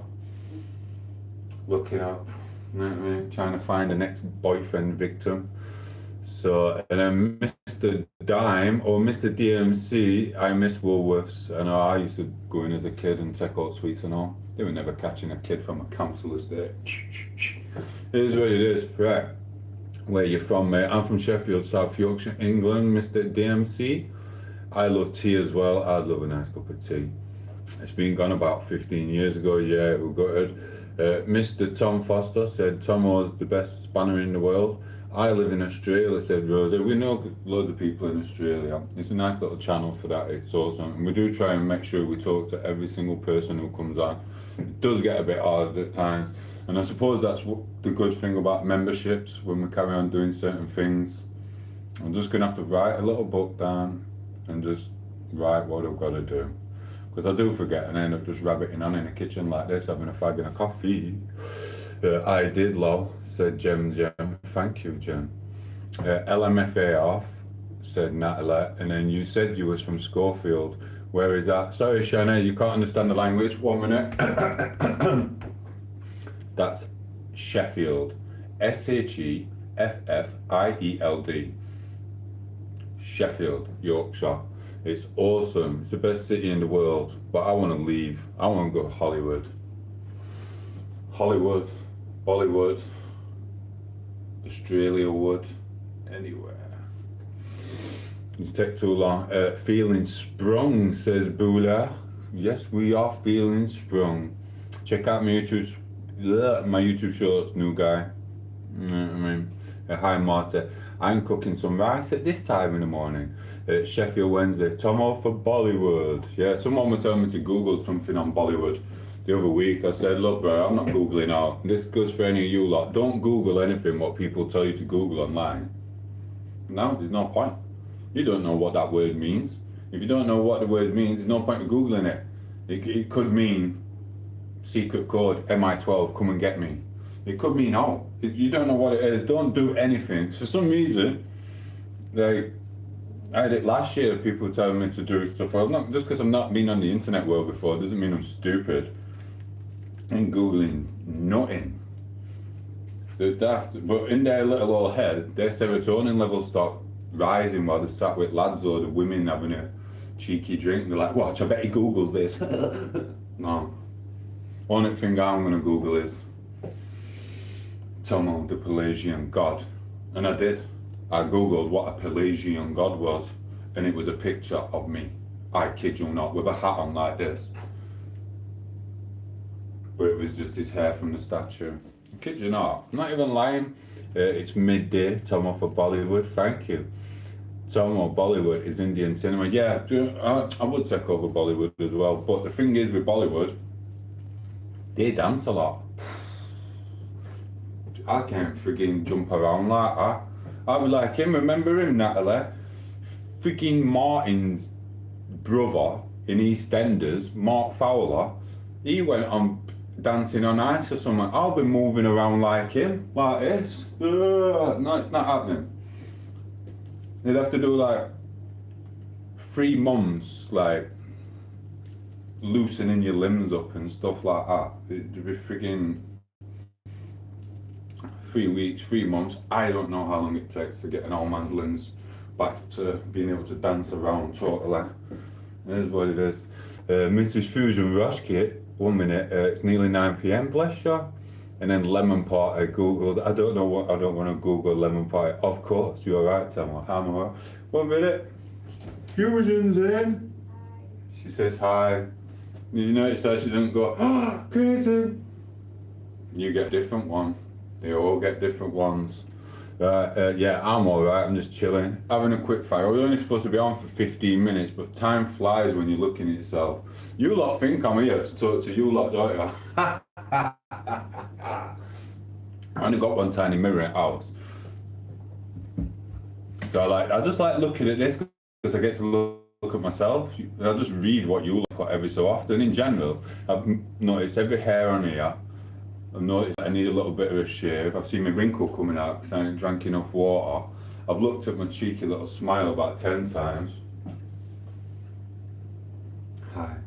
Speaker 1: Looking up. You know what I mean? Trying to find the next boyfriend victim. So, and then Mr. Dime or Mr. DMC, I miss Woolworths. I know I used to go in as a kid and take out sweets and all. They were never catching a kid from a council estate. It is what it is, right? Where you from, mate? I'm from Sheffield, South Yorkshire, England, Mr. DMC. I love tea as well. I'd love a nice cup of tea. It's been gone about 15 years ago, yeah, we got it. Mr. Tom Foster said Tomo's the best spanner in the world. I live in Australia, said Rosa. We know loads of people in Australia. It's a nice little channel for that. It's awesome. And we do try and make sure we talk to every single person who comes on. It does get a bit hard at times. And I suppose that's the good thing about memberships when we carry on doing certain things. I'm just going to have to write a little book down and just write what I've got to do. Because I do forget and I end up just rabbiting on in the kitchen like this, having a fag and a coffee. I did, lol, said Gem. Thank you, Gem. LMFA off, said Natalie. And then you said you was from Schofield. Where is that? Sorry, Shanna, you can't understand the language. 1 minute. That's Sheffield. Sheffield. Sheffield, Yorkshire. It's awesome. It's the best city in the world. But I want to leave. I want to go to Hollywood. Bollywood, Australia would, anywhere. It take too long. Feeling sprung, says Bula. Yes, we are feeling sprung. Check out my YouTube shorts, new guy. You know what I mean? Hi Marta. I'm cooking some rice at this time in the morning. Sheffield Wednesday. Tomo for Bollywood. Yeah, someone was telling me to Google something on Bollywood. The other week I said, look bro, I'm not Googling out. This goes for any of you lot. Don't Google anything what people tell you to Google online. No, there's no point. You don't know what that word means. If you don't know what the word means, there's no point in Googling it. It could mean secret code MI12, come and get me. It could mean if you don't know what it is, don't do anything. For some reason, I had it last year, people were telling me to do stuff. Just because I've not been on the internet world before doesn't mean I'm stupid. And Googling nothing. They're daft, but in their little old head, their serotonin levels start rising while they're sat with lads or the women having a cheeky drink. They're like, watch, I bet he Googles this. No. Only thing I'm going to Google is Tomo, the Pelagian god. And I did. I Googled what a Pelagian god was, and it was a picture of me. I kid you not, with a hat on like this. But it was just his hair from the statue. Kid you not. I'm not even lying. It's midday. Tomo for Bollywood. Thank you. Tomo, Bollywood is Indian cinema. Yeah, I would take over Bollywood as well. But the thing is with Bollywood, they dance a lot. I can't freaking jump around like that. I was like him. Remember him, Natalie? Freaking Martin's brother in EastEnders, Mark Fowler. He went on dancing on ice or something. I'll be moving around like him, like this. No, it's not happening. You'd have to do like 3 months, like loosening your limbs up and stuff like that. It'd be freaking 3 weeks, 3 months. I don't know how long it takes to get an old man's limbs back to being able to dance around totally. It is what it is. Mrs. Fusion Rush Kit, 1 minute, it's nearly 9 p.m, bless you. And then lemon party, Googled. I don't want to Google lemon party. Of course, you're right, Tamara. I'm alright. 1 minute. Fusion's in. She says hi. Did you notice that she didn't go, ah, Creighton? You get different one. They all get different ones. Yeah, I'm alright. I'm just chilling. Having a quick fire. We're only supposed to be on for 15 minutes, but time flies when you're looking at yourself. You lot think I'm here to talk to you lot, don't you? I only got one tiny mirror at house. So I just like looking at this because I get to look at myself. I just read what you look at every so often. In general, I've noticed every hair on here. I've noticed I need a little bit of a shave. I've seen my wrinkle coming out because I haven't drank enough water. I've looked at my cheeky little smile about 10 times. Hi.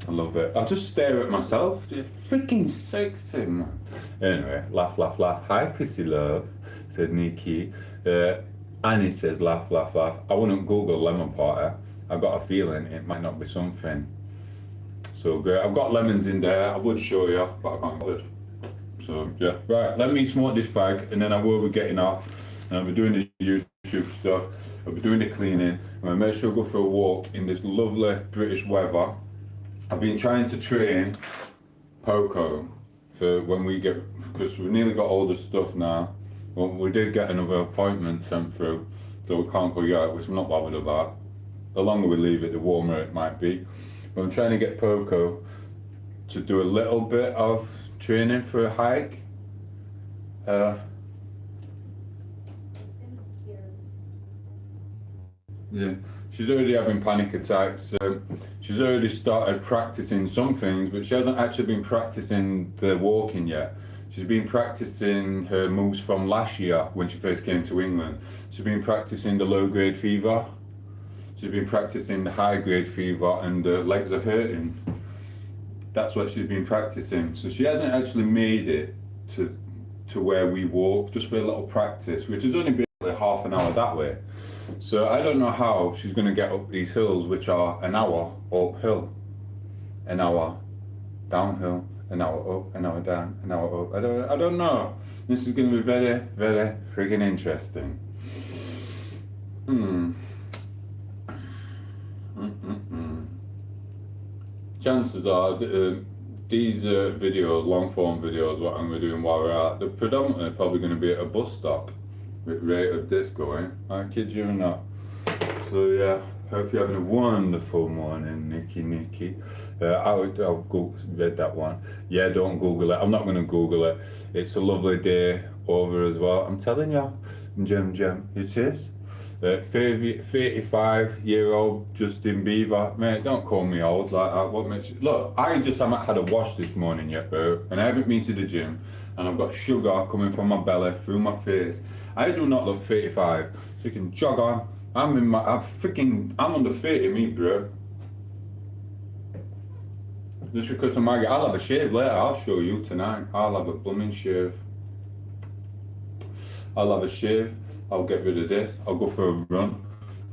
Speaker 1: I love it. I just stare at myself. It's freaking sexy, man. Anyway, laugh, laugh, laugh. Hi, Pissy Love, said Nikki. Annie says, laugh, laugh, laugh. I wouldn't Google lemon party. I've got a feeling it might not be something so great. I've got lemons in there. I would show you, but I can't do it. So, yeah. Right, let me smoke this fag, and then I will be getting off. And I'll be doing the YouTube stuff. I'll be doing the cleaning. I'm going to make sure I go for a walk in this lovely British weather. I've been trying to train Poco for when we get, because we've nearly got all the stuff now. Well, we did get another appointment sent through, so we can't go yet, which I'm not bothered about. The longer we leave it, the warmer it might be. But I'm trying to get Poco to do a little bit of training for a hike. Yeah, she's already having panic attacks. She's already started practicing some things, but she hasn't actually been practicing the walking yet. She's been practicing her moves from last year when she first came to England. She's been practicing the low-grade fever. She's been practicing the high-grade fever, and the legs are hurting. That's what she's been practicing. So she hasn't actually made it to where we walk, just for a little practice, which is only basically half an hour that way. So I don't know how she's going to get up these hills, which are an hour uphill, an hour downhill, an hour up, an hour down, an hour up. I don't know. This is going to be very, very friggin' interesting. Chances are these videos, long form videos, what I'm doing while we're out, they're predominantly probably going to be at a bus stop with rate of this going. I kid you not. So yeah, hope you're having a wonderful morning, Nikki. I'll go read that one. Yeah, don't Google it. I'm not going to Google it. It's a lovely day over as well. I'm telling you, Jem, it is. 35-year-old Justin Bieber. Mate, don't call me old like that. What makes you... Look, I just haven't had a wash this morning yet, bro. And I haven't been to the gym. And I've got sugar coming from my belly, through my face. I do not look 35. So you can jog on. I'm under 30, me, bro. Just because of my... I'll have a shave later. I'll show you tonight. I'll have a blooming shave. I'll have a shave. I'll get rid of this, I'll go for a run,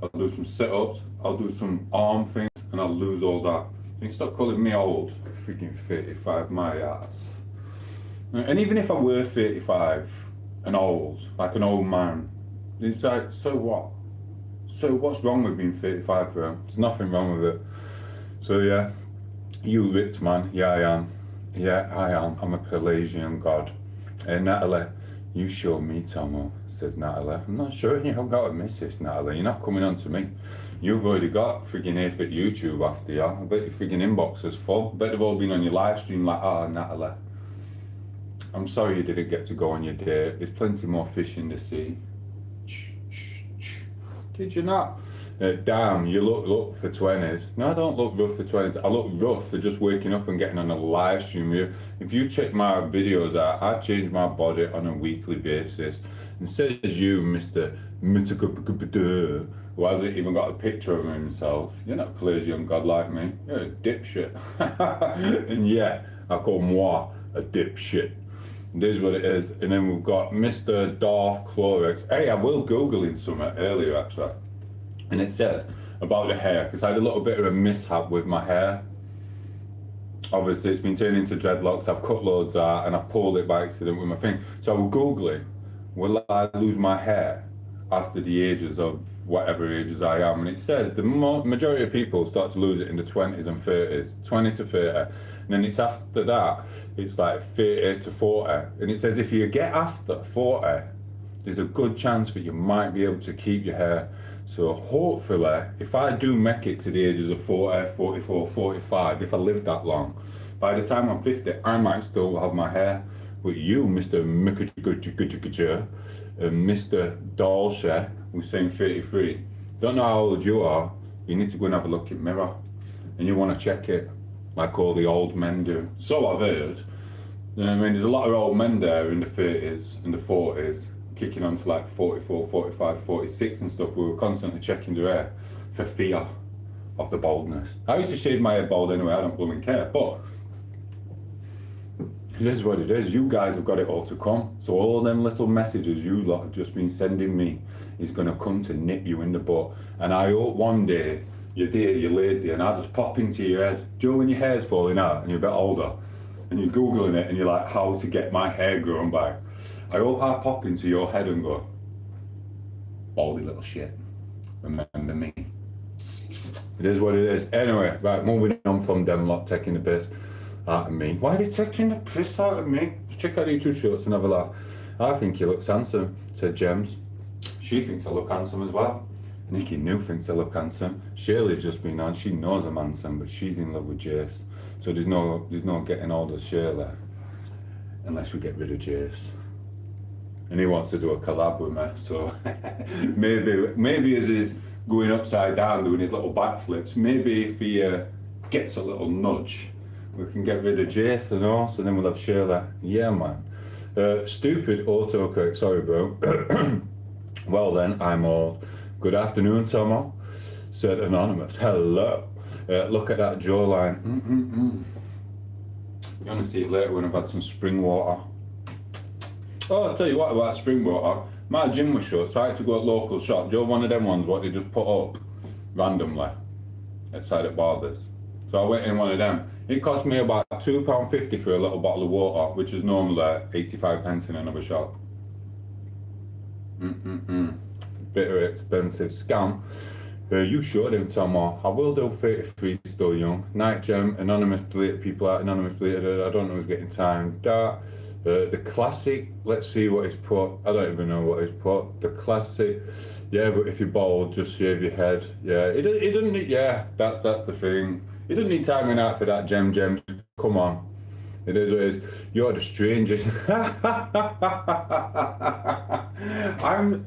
Speaker 1: I'll do some sit-ups, I'll do some arm things, and I'll lose all that. You can stop calling me old, freaking 35, my ass. And even if I were 35 and old, like an old man, it's like, so what? So what's wrong with being 35, bro? There's nothing wrong with it. So yeah, you ripped man, yeah I am. Yeah, I am. I'm a Pelagian god. Natalie, you show me, Tomo, says Natalie. I'm not sure you have got a missus, Natalie. You're not coming on to me. You've already got friggin' F at YouTube after you. I bet your friggin' inbox is full. I bet they've all been on your live stream like, oh, Natalie. I'm sorry you didn't get to go on your date. There's plenty more fish in the sea. Kid you not? Damn, you look for 20s. No, I don't look rough for 20s. I look rough for just waking up and getting on a live stream here. If you check my videos out, I change my body on a weekly basis. And says you, Mr. who hasn't even got a picture of himself. You're not a Pelagian god like me. You're a dipshit. And yeah, I call moi a dipshit. It is what it is. And then we've got Mr. Darth Clorex. Hey, I will Googling something earlier actually. And it said about the hair, because I had a little bit of a mishap with my hair. Obviously, it's been turned into dreadlocks. I've cut loads out and I pulled it by accident with my thing. So I was Googling, will I lose my hair after the ages of whatever ages I am? And it says the majority of people start to lose it in the 20s and 30s, 20 to 30. And then it's after that, it's like 30 to 40. And it says if you get after 40, there's a good chance that you might be able to keep your hair. So hopefully, if I do make it to the ages of 40, 44, 45, if I live that long, by the time I'm 50, I might still have my hair. But you, Mr. and Mr. Dolce, who's saying 33, don't know how old you are, you need to go and have a look in the mirror. And you want to check it, like all the old men do. So I've heard. You know what I mean? There's a lot of old men there in the 30s and the 40s, kicking on to like 44, 45, 46 and stuff. We were constantly checking their hair for fear of the baldness. I used to shave my hair bald anyway, I don't blooming care, but it is what it is. You guys have got it all to come. So all them little messages you lot have just been sending me is going to come to nip you in the butt. And I hope one day you're there, you're laid there, and I'll just pop into your head. Do you know when your hair's falling out and you're a bit older and you're Googling it and you're like, how to get my hair grown back? I hope I pop into your head and go, baldy little shit, remember me. It is what it is. Anyway, right, moving on from them lot taking the piss out of me. Why are they taking the piss out of me? Just check out these two shorts and have a laugh. I think he looks handsome, said Gems. She thinks I look handsome as well. Nikki New thinks I look handsome. Shirley's just been on, she knows I'm handsome, but she's in love with Jace. So there's no getting hold of Shirley unless we get rid of Jace. And he wants to do a collab with me, so maybe as he's going upside down doing his little backflips, maybe if he gets a little nudge, we can get rid of Jason, so then we'll have Shirley. Yeah, man. Stupid autocorrect, sorry, bro. Well then, I'm old. Good afternoon, Tomo, said Anonymous. Hello. Look at that jawline. You're gonna see it later when I've had some spring water. Oh, I'll tell you what about spring water. My gym was shut, so I had to go to local shop. Do you know one of them ones what they just put up randomly outside at Barbers? So I went in one of them. It cost me about £2.50 for a little bottle of water, which is normally 85 pence in another shop. Bitter expensive scam. You showed him, Tomo. I will do 33 still young. Night Gem, Anonymous deleted people out, Anonymous deleted. I don't know who's getting time. The classic, let's see what he's put. I don't even know what he's put. The classic, yeah, but if you're bald, just shave your head. Yeah, he doesn't need, yeah, that's the thing. He doesn't need timing out for that, Gems. Come on. It is what it is. You're the strangest. I'm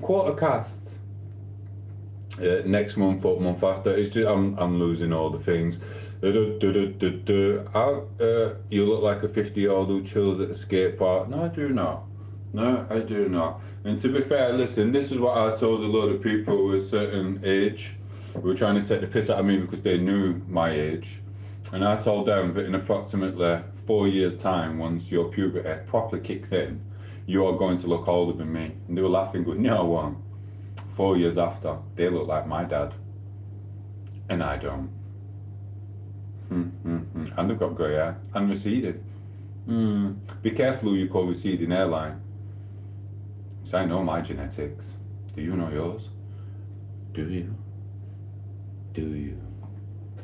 Speaker 1: quarter cast. Next month or month after. It's just I'm losing all the things. You look like a 50-year-old who chills at a skate park. No, I do not. No, I do not. And to be fair, listen, this is what I told a lot of people who were a certain age who were trying to take the piss out of me because they knew my age. And I told them that in approximately 4 years' time, once your puberty properly kicks in, you are going to look older than me. And they were laughing, going, no, I won't. 4 years after, they look like my dad. And I don't. And they've got grey hair. And receded. Be careful who you call receding hairline. So I know my genetics. Do you know yours? Do you? Do you?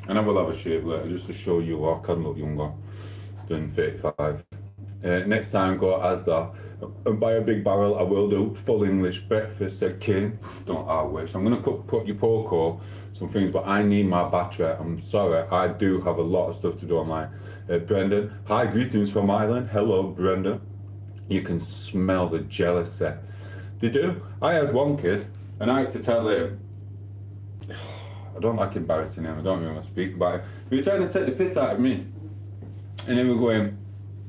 Speaker 1: And I will have a shave later just to show you I can look younger than 35. Next time go to Asda and buy a big barrel. I will do full English breakfast, said Kane. Don't I wish. I'm going to put your Poco some things, but I need my battery. I'm sorry, I do have a lot of stuff to do online. Brendan, hi, greetings from Ireland. Hello, Brendan. You can smell the jealousy. They do. I had one kid, and I had to tell him, I don't like embarrassing him, I don't really want to speak about it. He was trying to take the piss out of me. And then we're going,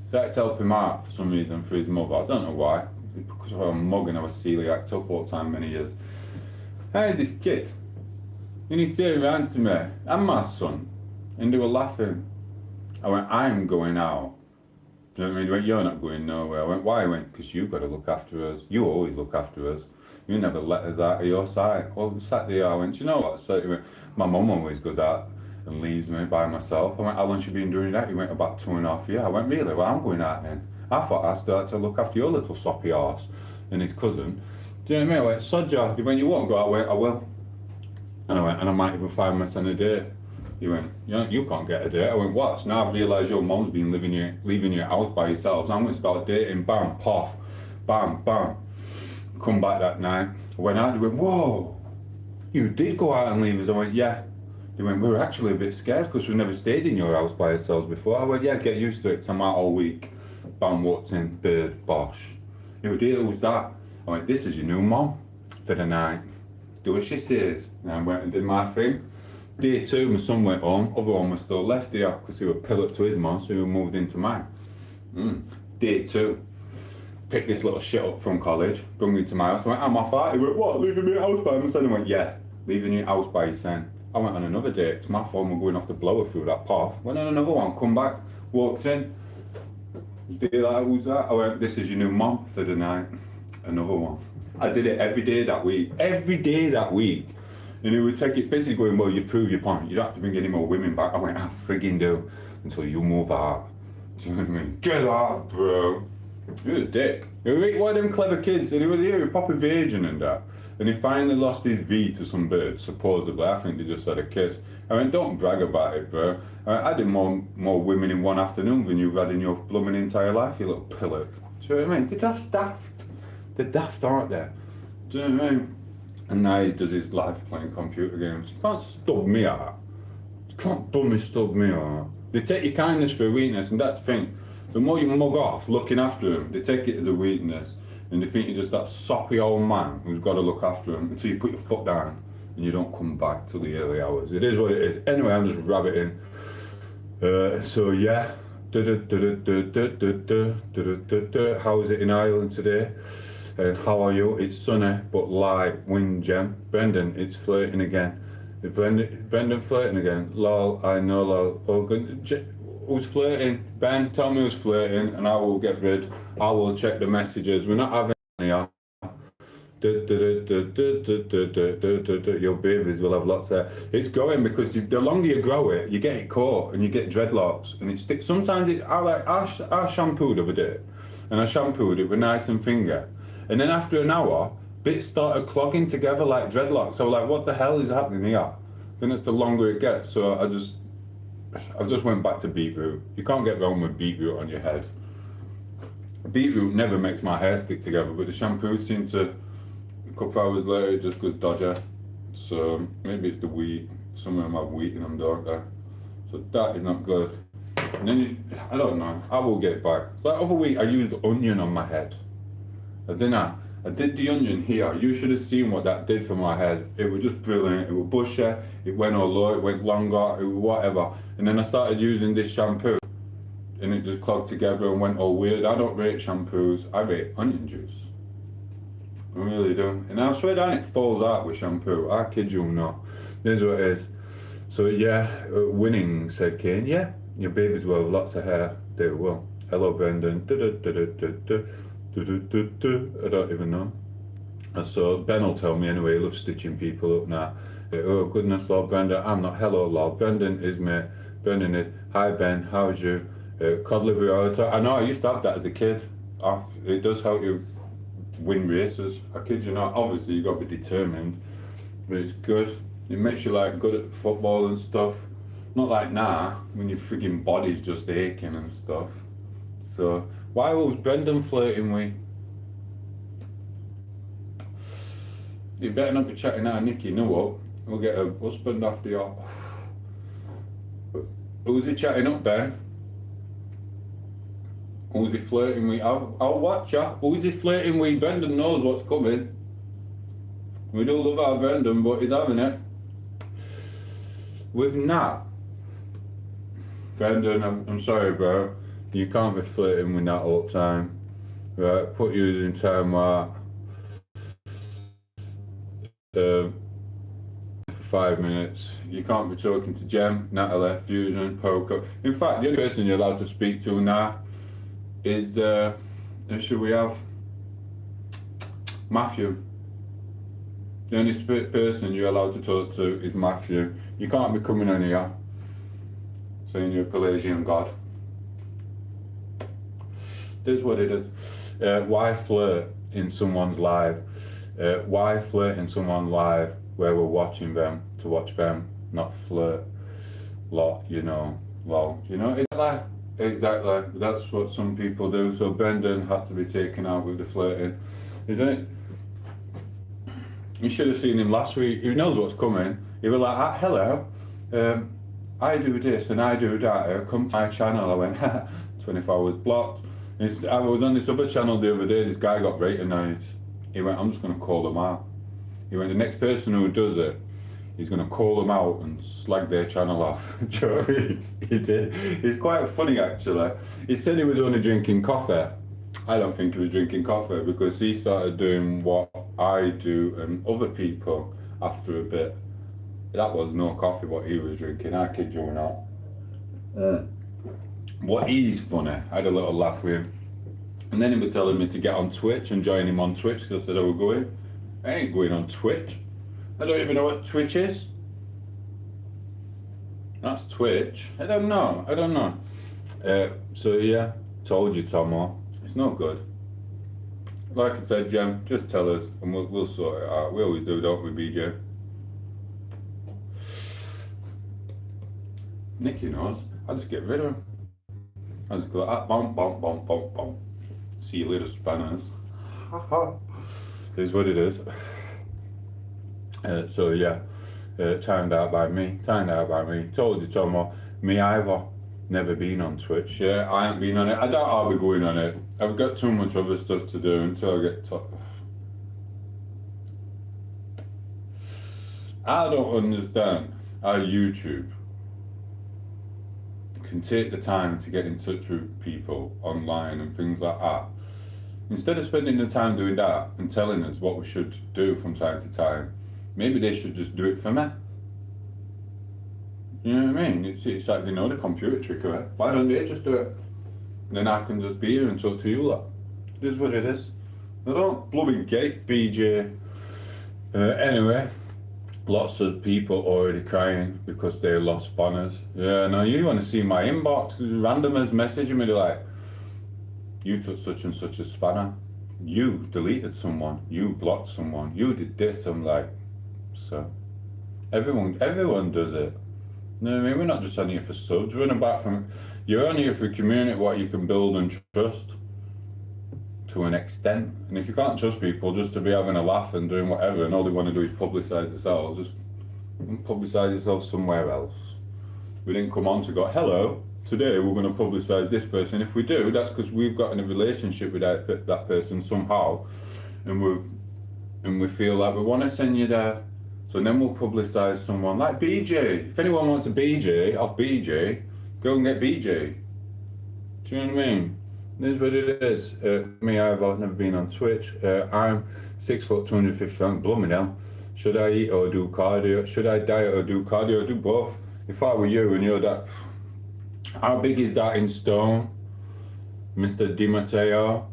Speaker 1: so I had to help him out for some reason for his mother. I don't know why. Because I was a mug and I was celiac up all the time, many years. I had this kid. And he turned around to me and my son. And they were laughing. I went, I'm going out. Do you know what I mean? He went, you're not going nowhere. I went, why? He went, because you've got to look after us. You always look after us. You never let us out of your sight. Well, we sat there. I went, you know what? So he went, my mum always goes out and leaves me by myself. I went, how long has she been doing that? He went, about 2.5 years. I went, really? Well, I'm going out then. I thought I started to look after your little soppy arse and his cousin. Do you know what I mean? I went, Sodja, he went, you won't go out? I went, I will. And I went, and I might even find my son a date. He went, you can't get a date. I went, what? Now I've realised your mum's been leaving your house by yourselves. I'm going to start dating. Bam, poff. Bam, bam. Come back that night. I went out. He went, whoa. You did go out and leave us. I went, yeah. He went, we were actually a bit scared because we've never stayed in your house by ourselves before. I went, yeah, get used to it 'cause I'm out all week. Bam, walked in, bird, bosh. He went, who's that? I went, this is your new mum for the night. Do as she says. And I went and did my thing. Day 2, my son went home. Other one was still left here because he was pilled to his mum, so he moved into mine. Day 2. Picked this little shit up from college, brought me to my house. I went, I'm off out. He went, what, leaving me at house by myself? I went, yeah, leaving your house by yourself. I went on another date, because my phone was going off the blower through that path. Went on another one, come back, walked in. Who's that? I went, this is your new mum for the night. Another one. I did it every day that week. Every day that week. And he would take it basically going, well, you've proved your point. You don't have to bring any more women back. I went, I frigging do. Until you move out. Do you know what I mean? Get out, bro. You're a dick. He was one of them clever kids, and he was here, proper virgin and that. And he finally lost his V to some bird, supposedly. I think they just had a kiss. I went, don't brag about it, bro. I did more women in one afternoon than you've had in your blooming entire life, you little pillock. Do you know what I mean? They're daft. They're daft, aren't they? Do you know what I mean? And now he does his life playing computer games. You can't stub me out. You can't bummy stub me out. They take your kindness for a weakness, and that's the thing. The more you mug off looking after them, they take it as a weakness. And they think you're just that soppy old man who's got to look after them until you put your foot down and you don't come back till the early hours. It is what it is. Anyway, I'm just rabbiting. So yeah. How is it in Ireland today? How are you? It's sunny but light wind gem. Brendan, it's flirting again. Brendan flirting again. Lol, I know lol. Oh, good. Who's flirting? Ben, tell me who's flirting and I will get rid. I will check the messages. We're not having here. Your babies will have lots there. It's going because the longer you grow it, you get it caught and you get dreadlocks and it sticks. Sometimes I shampooed the other day and I shampooed it with nice and finger. And then after an hour, bits started clogging together like dreadlocks. I was like, what the hell is happening here? Then it's the longer it gets. So I just went back to beetroot. You can't get wrong with beetroot on your head. Beetroot never makes my hair stick together, but the shampoo seemed to, a couple of hours later, it just goes dodgy. So maybe it's the wheat. Some of them have wheat in them, don't they? So that is not good. And then, I don't know, I will get back. Like other week, I used onion on my head. I did the onion here. You should have seen what that did for my head. It was just brilliant. It was bushy, it went all low, it went longer, it was whatever. And then I started using this shampoo and it just clogged together and went all weird. I don't rate shampoos, I rate onion juice. I really do. And I swear down it falls out with shampoo. I kid you not. Here's what it is. So yeah, winning, said Kane. Yeah, your babies will have lots of hair. They will. Hello, Brendan. I don't even know. And so Ben will tell me anyway, he loves stitching people up now. Oh goodness, Lord Brendan, I'm not. Hello, Lord Brendan is me. Brendan is, hi Ben, how's you? Cod liver all the time. I know, I used to have that as a kid. It does help you win races. I kid you not, obviously you've got to be determined, but it's good. It makes you like good at football and stuff. Not like nah, when your frigging body's just aching and stuff. So, why was Brendan flirting with? You better not be chatting out, Nikki, no what? We'll get a husband after you. Who's he chatting up, Ben? Who's he flirting with? I'll watch ya. Who's he flirting with? Brendan knows what's coming. We do love our Brendan, but he's having it. With Nat. Brendan, I'm sorry, bro. You can't be flirting with Nat all the time. Right, put you in time where for 5 minutes. You can't be talking to Jem, Natalie, Fusion, Poco. In fact, the only person you're allowed to speak to now is, who should we have? Matthew. The only person you're allowed to talk to is Matthew. You can't be coming in here saying you're a Pelagian god. It is what it is. Why flirt in someone's live? Why flirt in someone's live where we're watching them to watch them, not flirt? Lot, you know, lol. You know, exactly. That's what some people do. So Brendan had to be taken out with the flirting. Isn't it? You should have seen him last week. He knows what's coming. He was like, ah, hello, I do this and I do that. Come to my channel. I went, 24 hours blocked. I was on this other channel the other day. This guy got right annoyed. He went, I'm just going to call them out. He went, the next person who does it, he's going to call them out and slag their channel off. Do you know what I mean? He did. It's quite funny, actually. He said he was only drinking coffee. I don't think he was drinking coffee because he started doing what I do and other people after a bit. That was no coffee what he was drinking, I kid you not. What is funny, I had a little laugh with him. And then he was telling me to get on Twitch and join him on Twitch because I said I was going. I ain't going on Twitch. I don't even know what Twitch is. That's Twitch. I don't know. So yeah, told you, Tomo. It's not good. Like I said, Jem, just tell us and we'll sort it out. We always do, don't we, BJ? Nicky knows. I'll just get rid of him. I'll just go like that. Bom, bom, bom, bom, bom. See you later, spanners. It is what it is. So yeah, timed out by me. Told you, Tomo. Me either. Never been on Twitch. Yeah, I ain't been on it. I doubt I'll be going on it. I've got too much other stuff to do until I get I don't understand how YouTube can take the time to get in touch with people online and things like that. Instead of spending the time doing that and telling us what we should do from time to time, maybe they should just do it for me. You know what I mean? It's like they know the computer trick of it. Why don't they just do it? And then I can just be here and talk to you lot. It is what it is. I don't bloody get BJ. Anyway, lots of people already crying because they lost spawners. Yeah, now you want to see my inbox. Randomers messaging me, they're like, you took such and such a spanner. You deleted someone. You blocked someone. You did this. I'm like, so everyone does it. No, I mean, we're not just on here for subs. We're on about you're on here for community, what you can build and trust to an extent. And if you can't trust people just to be having a laugh and doing whatever, and all they want to do is publicise themselves, just publicise yourself somewhere else. We didn't come on to go, hello, today we're going to publicise this person. If we do, that's because we've got a relationship with that person somehow, and we feel like we want to send you there. So then we'll publicise someone like BJ. If anyone wants a BJ off BJ, go and get BJ. Do you know what I mean? This is what it is. Me, I've never been on Twitch. I'm 6 foot 250 pounds. Blow me down. Should I eat or do cardio? Should I diet or do cardio? Do both. If I were you and you're that, how big is that in stone, Mr. Di Matteo?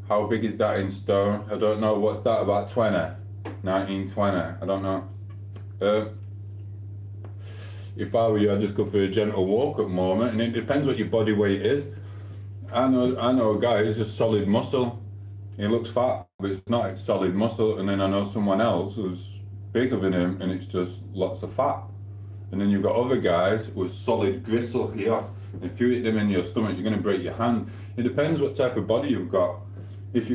Speaker 1: How big is that in stone? I don't know. What's that? About 20? 1920, I don't know. If I were you, I'd just go for a gentle walk at the moment, and it depends what your body weight is. I know a guy who's just solid muscle. He looks fat, but it's not, it's solid muscle. And then I know someone else who's bigger than him, and it's just lots of fat. And then you've got other guys with solid gristle here. If you hit them in your stomach, you're going to break your hand. It depends what type of body you've got. If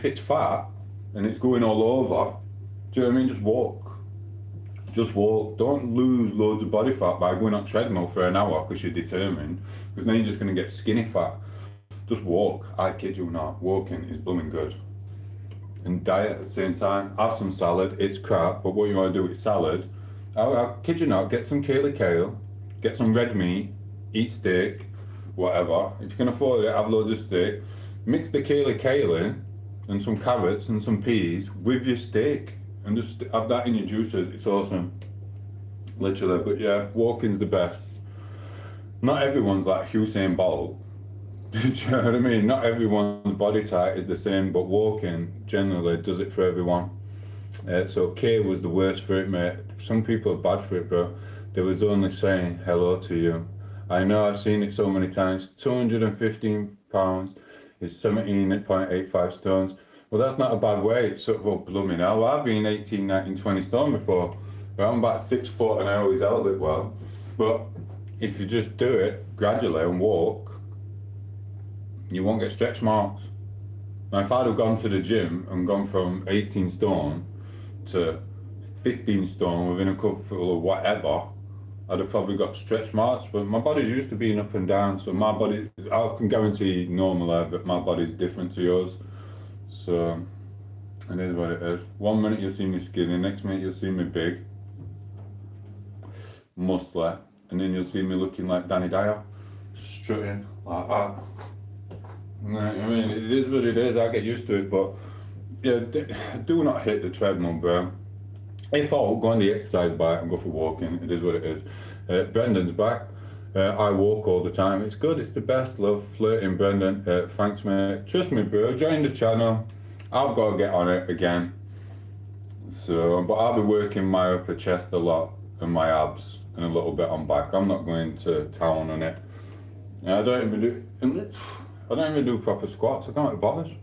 Speaker 1: it's fat and it's going all over, do you know what I mean? Just walk. Just walk. Don't lose loads of body fat by going on treadmill for an hour because you're determined. Because then you're just going to get skinny fat. Just walk. I kid you not. Walking is blooming good. And diet at the same time. Have some salad. It's crap, but what you want to do with salad, I kid you not, get some kale, get some red meat, eat steak, whatever. If you can afford it, have loads of steak. Mix the kale in and some carrots and some peas with your steak and just have that in your juices. It's awesome. Literally. But yeah, walking's the best. Not everyone's like Usain Bolt. Do you know what I mean? Not everyone's body type is the same, but walking generally does it for everyone. So K was the worst for it, mate. Some people are bad for it, bro. They was only saying hello to you. I know, I've seen it so many times. 215 pounds is 17.85 stones. Well, that's not a bad weight. So, well, blooming hell, I've been 18, 19, 20 stone before. Well, I'm about 6 foot and I always held it well. But if you just do it gradually and walk, you won't get stretch marks. Now, if I'd have gone to the gym and gone from 18 stone to 15 stone within a couple of whatever, I'd have probably got stretch marks, but my body's used to being up and down, so my body, I can guarantee normally that my body's different to yours. So, it is what it is. 1 minute you'll see me skinny, next minute you'll see me big, muscly, and then you'll see me looking like Danny Dyer, strutting like that. I mean, it is what it is, I get used to it, but yeah, do not hit the treadmill, bro. If I'll go on the exercise bike and go for walking, it is what it is. Brendan's back. I walk all the time. It's good, it's the best. Love flirting, Brendan. Thanks, mate. Trust me, bro. Join the channel. I've got to get on it again. So, but I'll be working my upper chest a lot and my abs and a little bit on back. I'm not going to town on it. And I don't even do proper squats. I can't be bothered.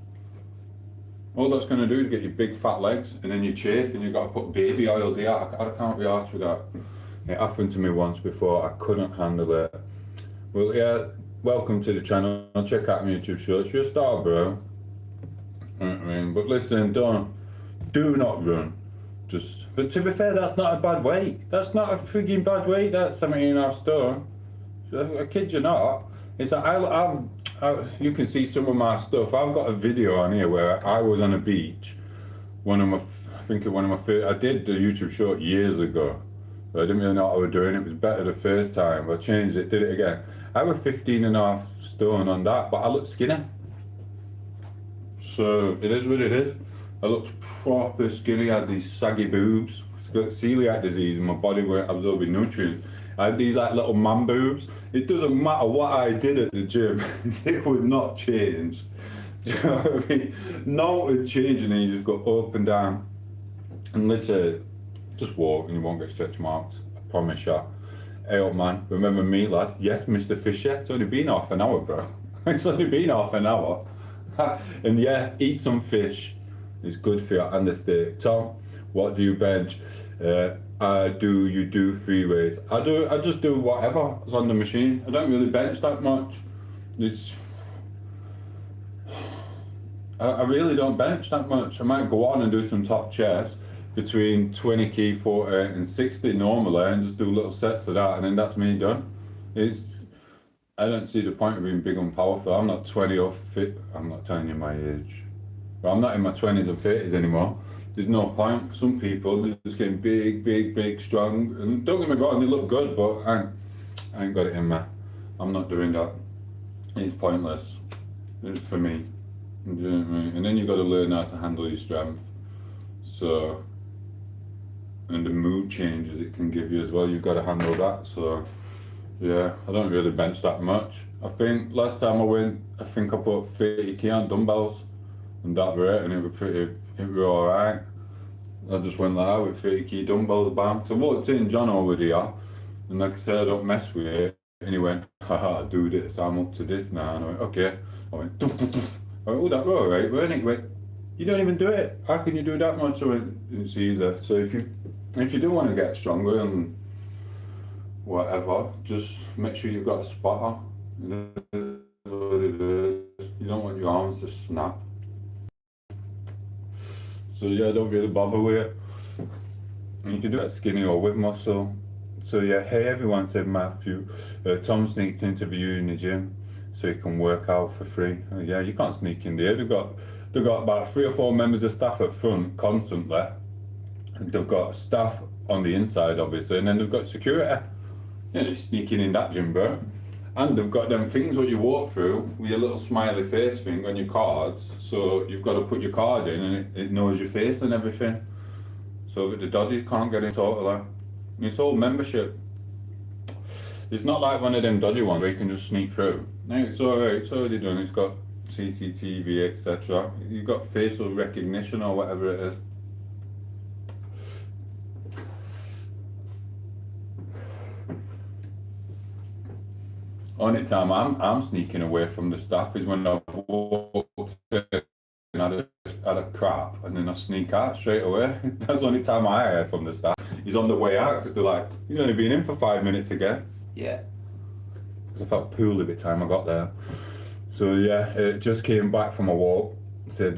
Speaker 1: All that's going to do is get your big fat legs and then you chafe and you've got to put baby oil there. I can't be arsed with that. It happened to me once before. I couldn't handle it. Well, yeah, welcome to the channel. Check out my YouTube shorts. You're a star, bro. You know what I mean? But listen, do not run. But to be fair, that's not a bad weight. That's not a frigging bad weight. That's 17.5 stone. So, I kid you not. It's like, you can see some of my stuff. I've got a video on here where I was on a beach. I did the YouTube short years ago. But I didn't really know what I was doing. It was better the first time. I changed it, did it again. I was 15.5 stone on that, but I looked skinny. So it is what it is. I looked proper skinny. I had these saggy boobs. I got celiac disease and my body weren't absorbing nutrients. I had these like little man boobs. It doesn't matter what I did at the gym, it would not change. Do you know what I mean? No, it would change and then you just go up and down. And literally, just walk and you won't get stretch marks. I promise you. Hey old man, remember me lad? Yes, Mr. Fisher. It's only been half an hour, bro. It's only been half an hour. And yeah, eat some fish. It's good for you and the steak. Tom, what do you bench? You do 3 ways. I just do whatever's on the machine. I don't really bench that much. I really don't bench that much. I might go on and do some top chest between 20 key, 40 and 60 normally and just do little sets of that and then that's me done. I don't see the point of being big and powerful. I'm not 20 or fit. I'm not telling you my age. But I'm not in my 20s and 30s anymore. There's no point. Some people, they're just getting big, strong. And don't get me wrong, they look good, but I ain't got it in me. I'm not doing that. It's pointless. It's for me. You know what I mean? And then you've got to learn how to handle your strength. So, and the mood changes it can give you as well. You've got to handle that. So, yeah, I don't really bench that much. I think last time I went, I put 30 key on dumbbells. And that were it, and it were alright. I just went like that with 30 key dumbbells, bam. So I walked in, John over here, and like I said, I don't mess with it. And he went, haha, do this, I'm up to this now. And I went, okay. I went, oh, that were alright, weren't it? He went, you don't even do it. How can you do that much? I went, it's easy. So if you do want to get stronger and whatever, just make sure you've got a spotter. It is what it is. You don't want your arms to snap. So yeah, don't really bother with it. And you can do it skinny or with muscle. So yeah, hey everyone, said Matthew. Tom sneaks into the uni gym so he can work out for free. Yeah, you can't sneak in there. They've got about 3 or 4 members of staff up front constantly. And they've got staff on the inside, obviously, and then they've got security. Yeah, you're sneaking in that gym, bro. And they've got them things what you walk through with your little smiley face thing on your cards. So you've got to put your card in and it knows your face and everything. So that the dodgers can't get in totally. It's all membership. It's not like one of them dodgy ones where you can just sneak through. No, it's alright, it's already done. It's got CCTV, etc. You've got facial recognition or whatever it is. Only time I'm sneaking away from the staff is when I've walked in and had a crap and then I sneak out straight away. That's the only time I heard from the staff. He's on the way out because they're like, he's only been in for 5 minutes again.
Speaker 3: Yeah.
Speaker 1: Because I felt poorly by the time I got there. So yeah, just came back from a walk. Said,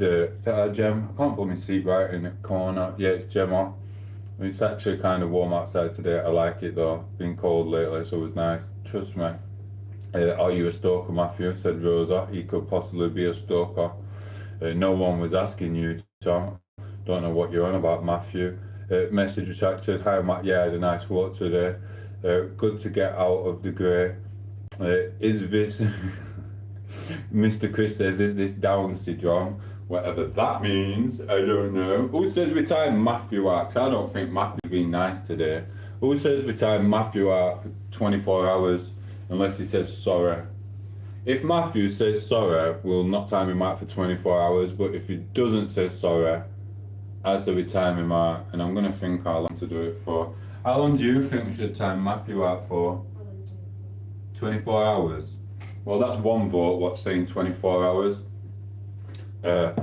Speaker 1: Gem, I can't put my seat right in the corner. Yeah, it's Gemma. It's actually kind of warm outside today. I like it though. Been cold lately, so it was nice. Trust me. Are you a stalker, Matthew? Said Rosa. He could possibly be a stalker. No one was asking you, Tom. Don't know what you're on about, Matthew. Message retracted. Hi, Matt. Yeah, I had a nice walk today. Good to get out of the grey. Is this... Mr. Chris says, is this Down syndrome? Whatever that means, I don't know. Who says we time Matthew out? 'Cause I don't think Matthew's been nice today. Who says we time Matthew out for 24 hours unless he says sorry? If Matthew says sorry, we'll not time him out for 24 hours, but if he doesn't say sorry, I say we time him out, and I'm going to think how long to do it for. How long do you think we should time Matthew out for? 24 hours? Well, that's one vote, what's saying 24 hours. How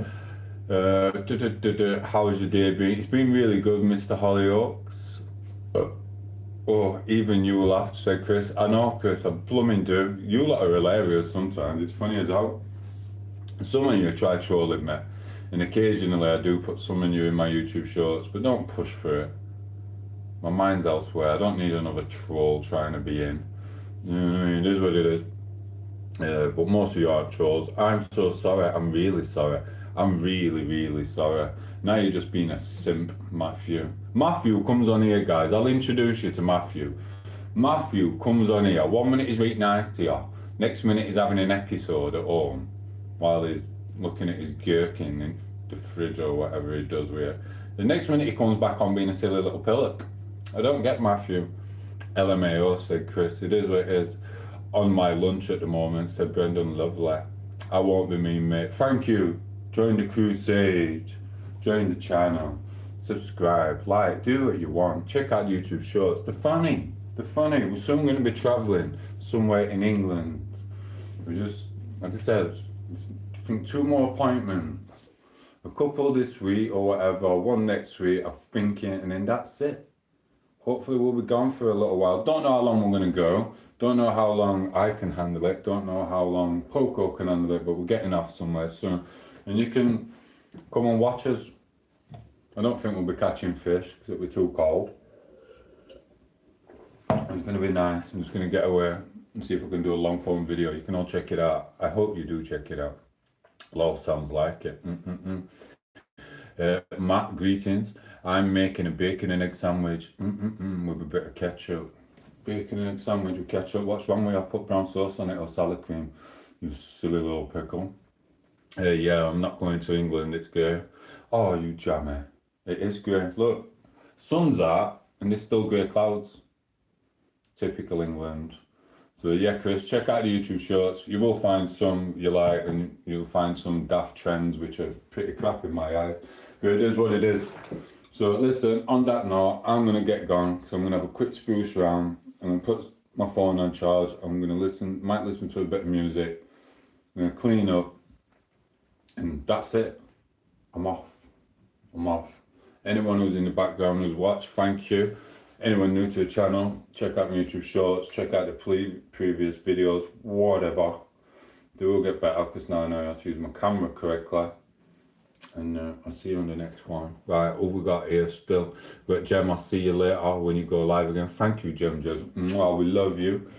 Speaker 1: has your day been? It's been really good, Mr. Hollyoaks. Oh, even you will have to say, Chris. I know, Chris, I blooming do. You lot are hilarious sometimes. It's funny as hell. Some of you try trolling me, and occasionally I do put some of you in my YouTube shorts, but don't push for it. My mind's elsewhere. I don't need another troll trying to be in. You know what I mean? It is what it is. But most of you are trolls. I'm so sorry. I'm really sorry. I'm really, really sorry. Now you're just being a simp, Matthew. Matthew comes on here, guys. I'll introduce you to Matthew. Matthew comes on here. 1 minute he's really nice to you. Next minute he's having an episode at home while he's looking at his gherkin in the fridge or whatever he does with it. The next minute he comes back on being a silly little pillock. I don't get Matthew. LMAO, said Chris. It is what it is. On my lunch at the moment, said Brendan. Lovely. I won't be mean, mate. Thank you. Join the crusade. Join the channel. Subscribe. Like. Do what you want. Check out YouTube shorts. They're funny. They're funny. We're soon going to be travelling somewhere in England. We just, like I said, I think 2 more appointments. A couple this week or whatever. 1 next week. I'm thinking, and then that's it. Hopefully we'll be gone for a little while. Don't know how long we're going to go. Don't know how long I can handle it. Don't know how long Poco can handle it, but we're getting off somewhere soon. And you can come and watch us. I don't think we'll be catching fish because it'll be too cold. It's going to be nice. I'm just going to get away and see if we can do a long form video. You can all check it out. I hope you do check it out. Lol sounds like it. Matt, greetings. I'm making a bacon and egg sandwich with a bit of ketchup. Bacon and egg sandwich with ketchup. What's wrong with I put brown sauce on it or salad cream? You silly little pickle. Yeah, I'm not going to England. It's grey. Oh, you jammy. It is grey. Look, sun's out and there's still grey clouds. Typical England. So yeah, Chris, check out the YouTube shorts. You will find some you like and you'll find some daft trends which are pretty crap in my eyes. But it is what it is. So listen, on that note, I'm going to get gone because I'm going to have a quick spruce round. I'm going to put my phone on charge. I'm going to might listen to a bit of music. I'm going to clean up. And that's it. I'm off. Anyone who's in the background who's watched, thank you. Anyone new to the channel, check out my YouTube shorts, check out the previous videos, whatever. They will get better because now I know how to use my camera correctly. And I'll see you on the next one. Right, all we got here still. We got Jem, I'll see you later when you go live again. Thank you, Jem. Mwah, we love you.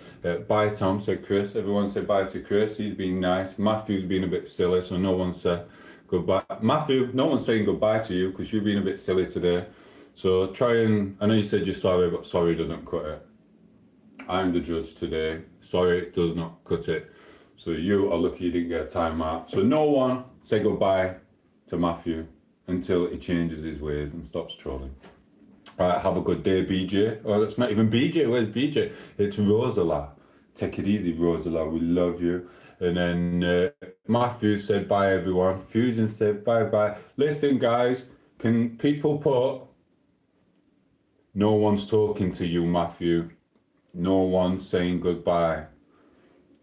Speaker 1: Bye, Tom, said Chris. Everyone said bye to Chris. He's been nice. Matthew's been a bit silly, so no one said goodbye. Matthew, no one's saying goodbye to you because you've been a bit silly today. So try and, I know you said you're sorry, but sorry doesn't cut it. I'm the judge today. Sorry does not cut it. So you are lucky you didn't get a time out. So no one say goodbye to Matthew until he changes his ways and stops trolling. All right, have a good day, BJ. Oh, that's not even BJ. Where's BJ? It's Rosala. Take it easy, Rosala. We love you. And then Matthew said bye, everyone. Fusion said bye-bye. Listen, guys, can people put... No one's talking to you, Matthew. No one's saying goodbye.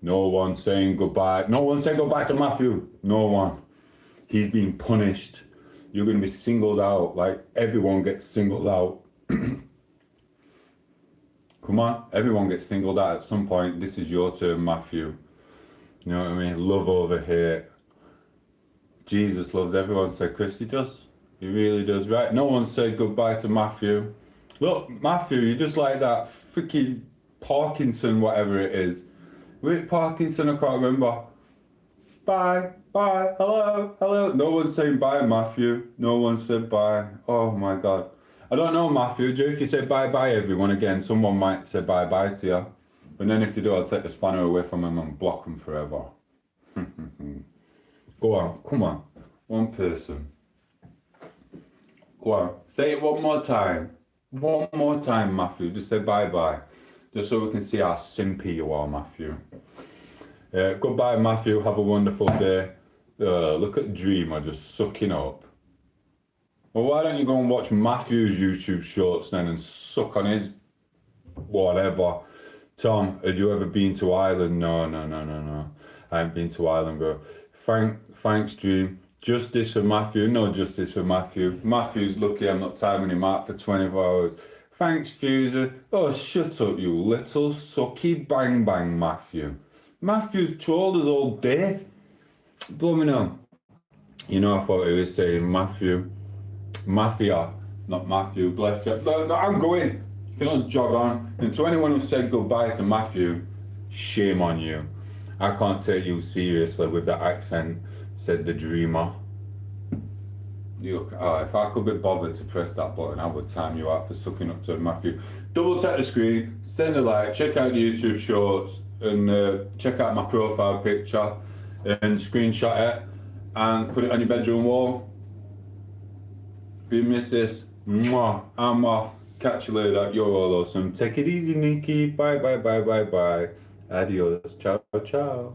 Speaker 1: No one's saying goodbye. No one said goodbye to Matthew. No one. He's being punished. You're going to be singled out. Like, everyone gets singled out. Come on. Everyone gets singled out at some point. This is your turn, Matthew. You know what I mean? Love over here. Jesus loves everyone, said Chris. He does. He really does. Right? No one said goodbye to Matthew. Look, Matthew, you're just like that freaking Parkinson, whatever it is. Wait, Parkinson, I can't remember. Bye, bye, hello, hello. No one's saying bye, Matthew. No one said bye. Oh my God. I don't know, Matthew. If you say bye-bye, everyone, again, someone might say bye-bye to you. But then if they do, I'll take the spanner away from them and block them forever. Go on, come on. One person. Go on, say it one more time. One more time, Matthew. Just say bye-bye. Just so we can see how simpy you are, Matthew. Goodbye, Matthew. Have a wonderful day. Look at Dreamer just sucking up. Well, why don't you go and watch Matthew's YouTube shorts then and suck on his whatever. Tom, had you ever been to Ireland? No. I haven't been to Ireland, bro. Thanks, Dream. Justice for Matthew. No justice for Matthew. Matthew's lucky I'm not timing him out for 24 hours. Thanks, Fuser. Oh, shut up, you little sucky bang bang, Matthew. Matthew's trolled us all day. Blooming hell. You know, I thought he was saying Matthew. Mafia, not Matthew. Bless you. No, I'm going. You cannot jog on. And to anyone who said goodbye to Matthew, shame on you. I can't take you seriously with that accent, said the Dreamer. If I could be bothered to press that button, I would time you out for sucking up to Matthew. Double tap the screen, send a like, check out the YouTube shorts, and check out my profile picture, and screenshot it, and put it on your bedroom wall. If you miss this, mwah, I'm off. Catch you later. You're all awesome. Take it easy, Nikki. Bye. Adios. Ciao.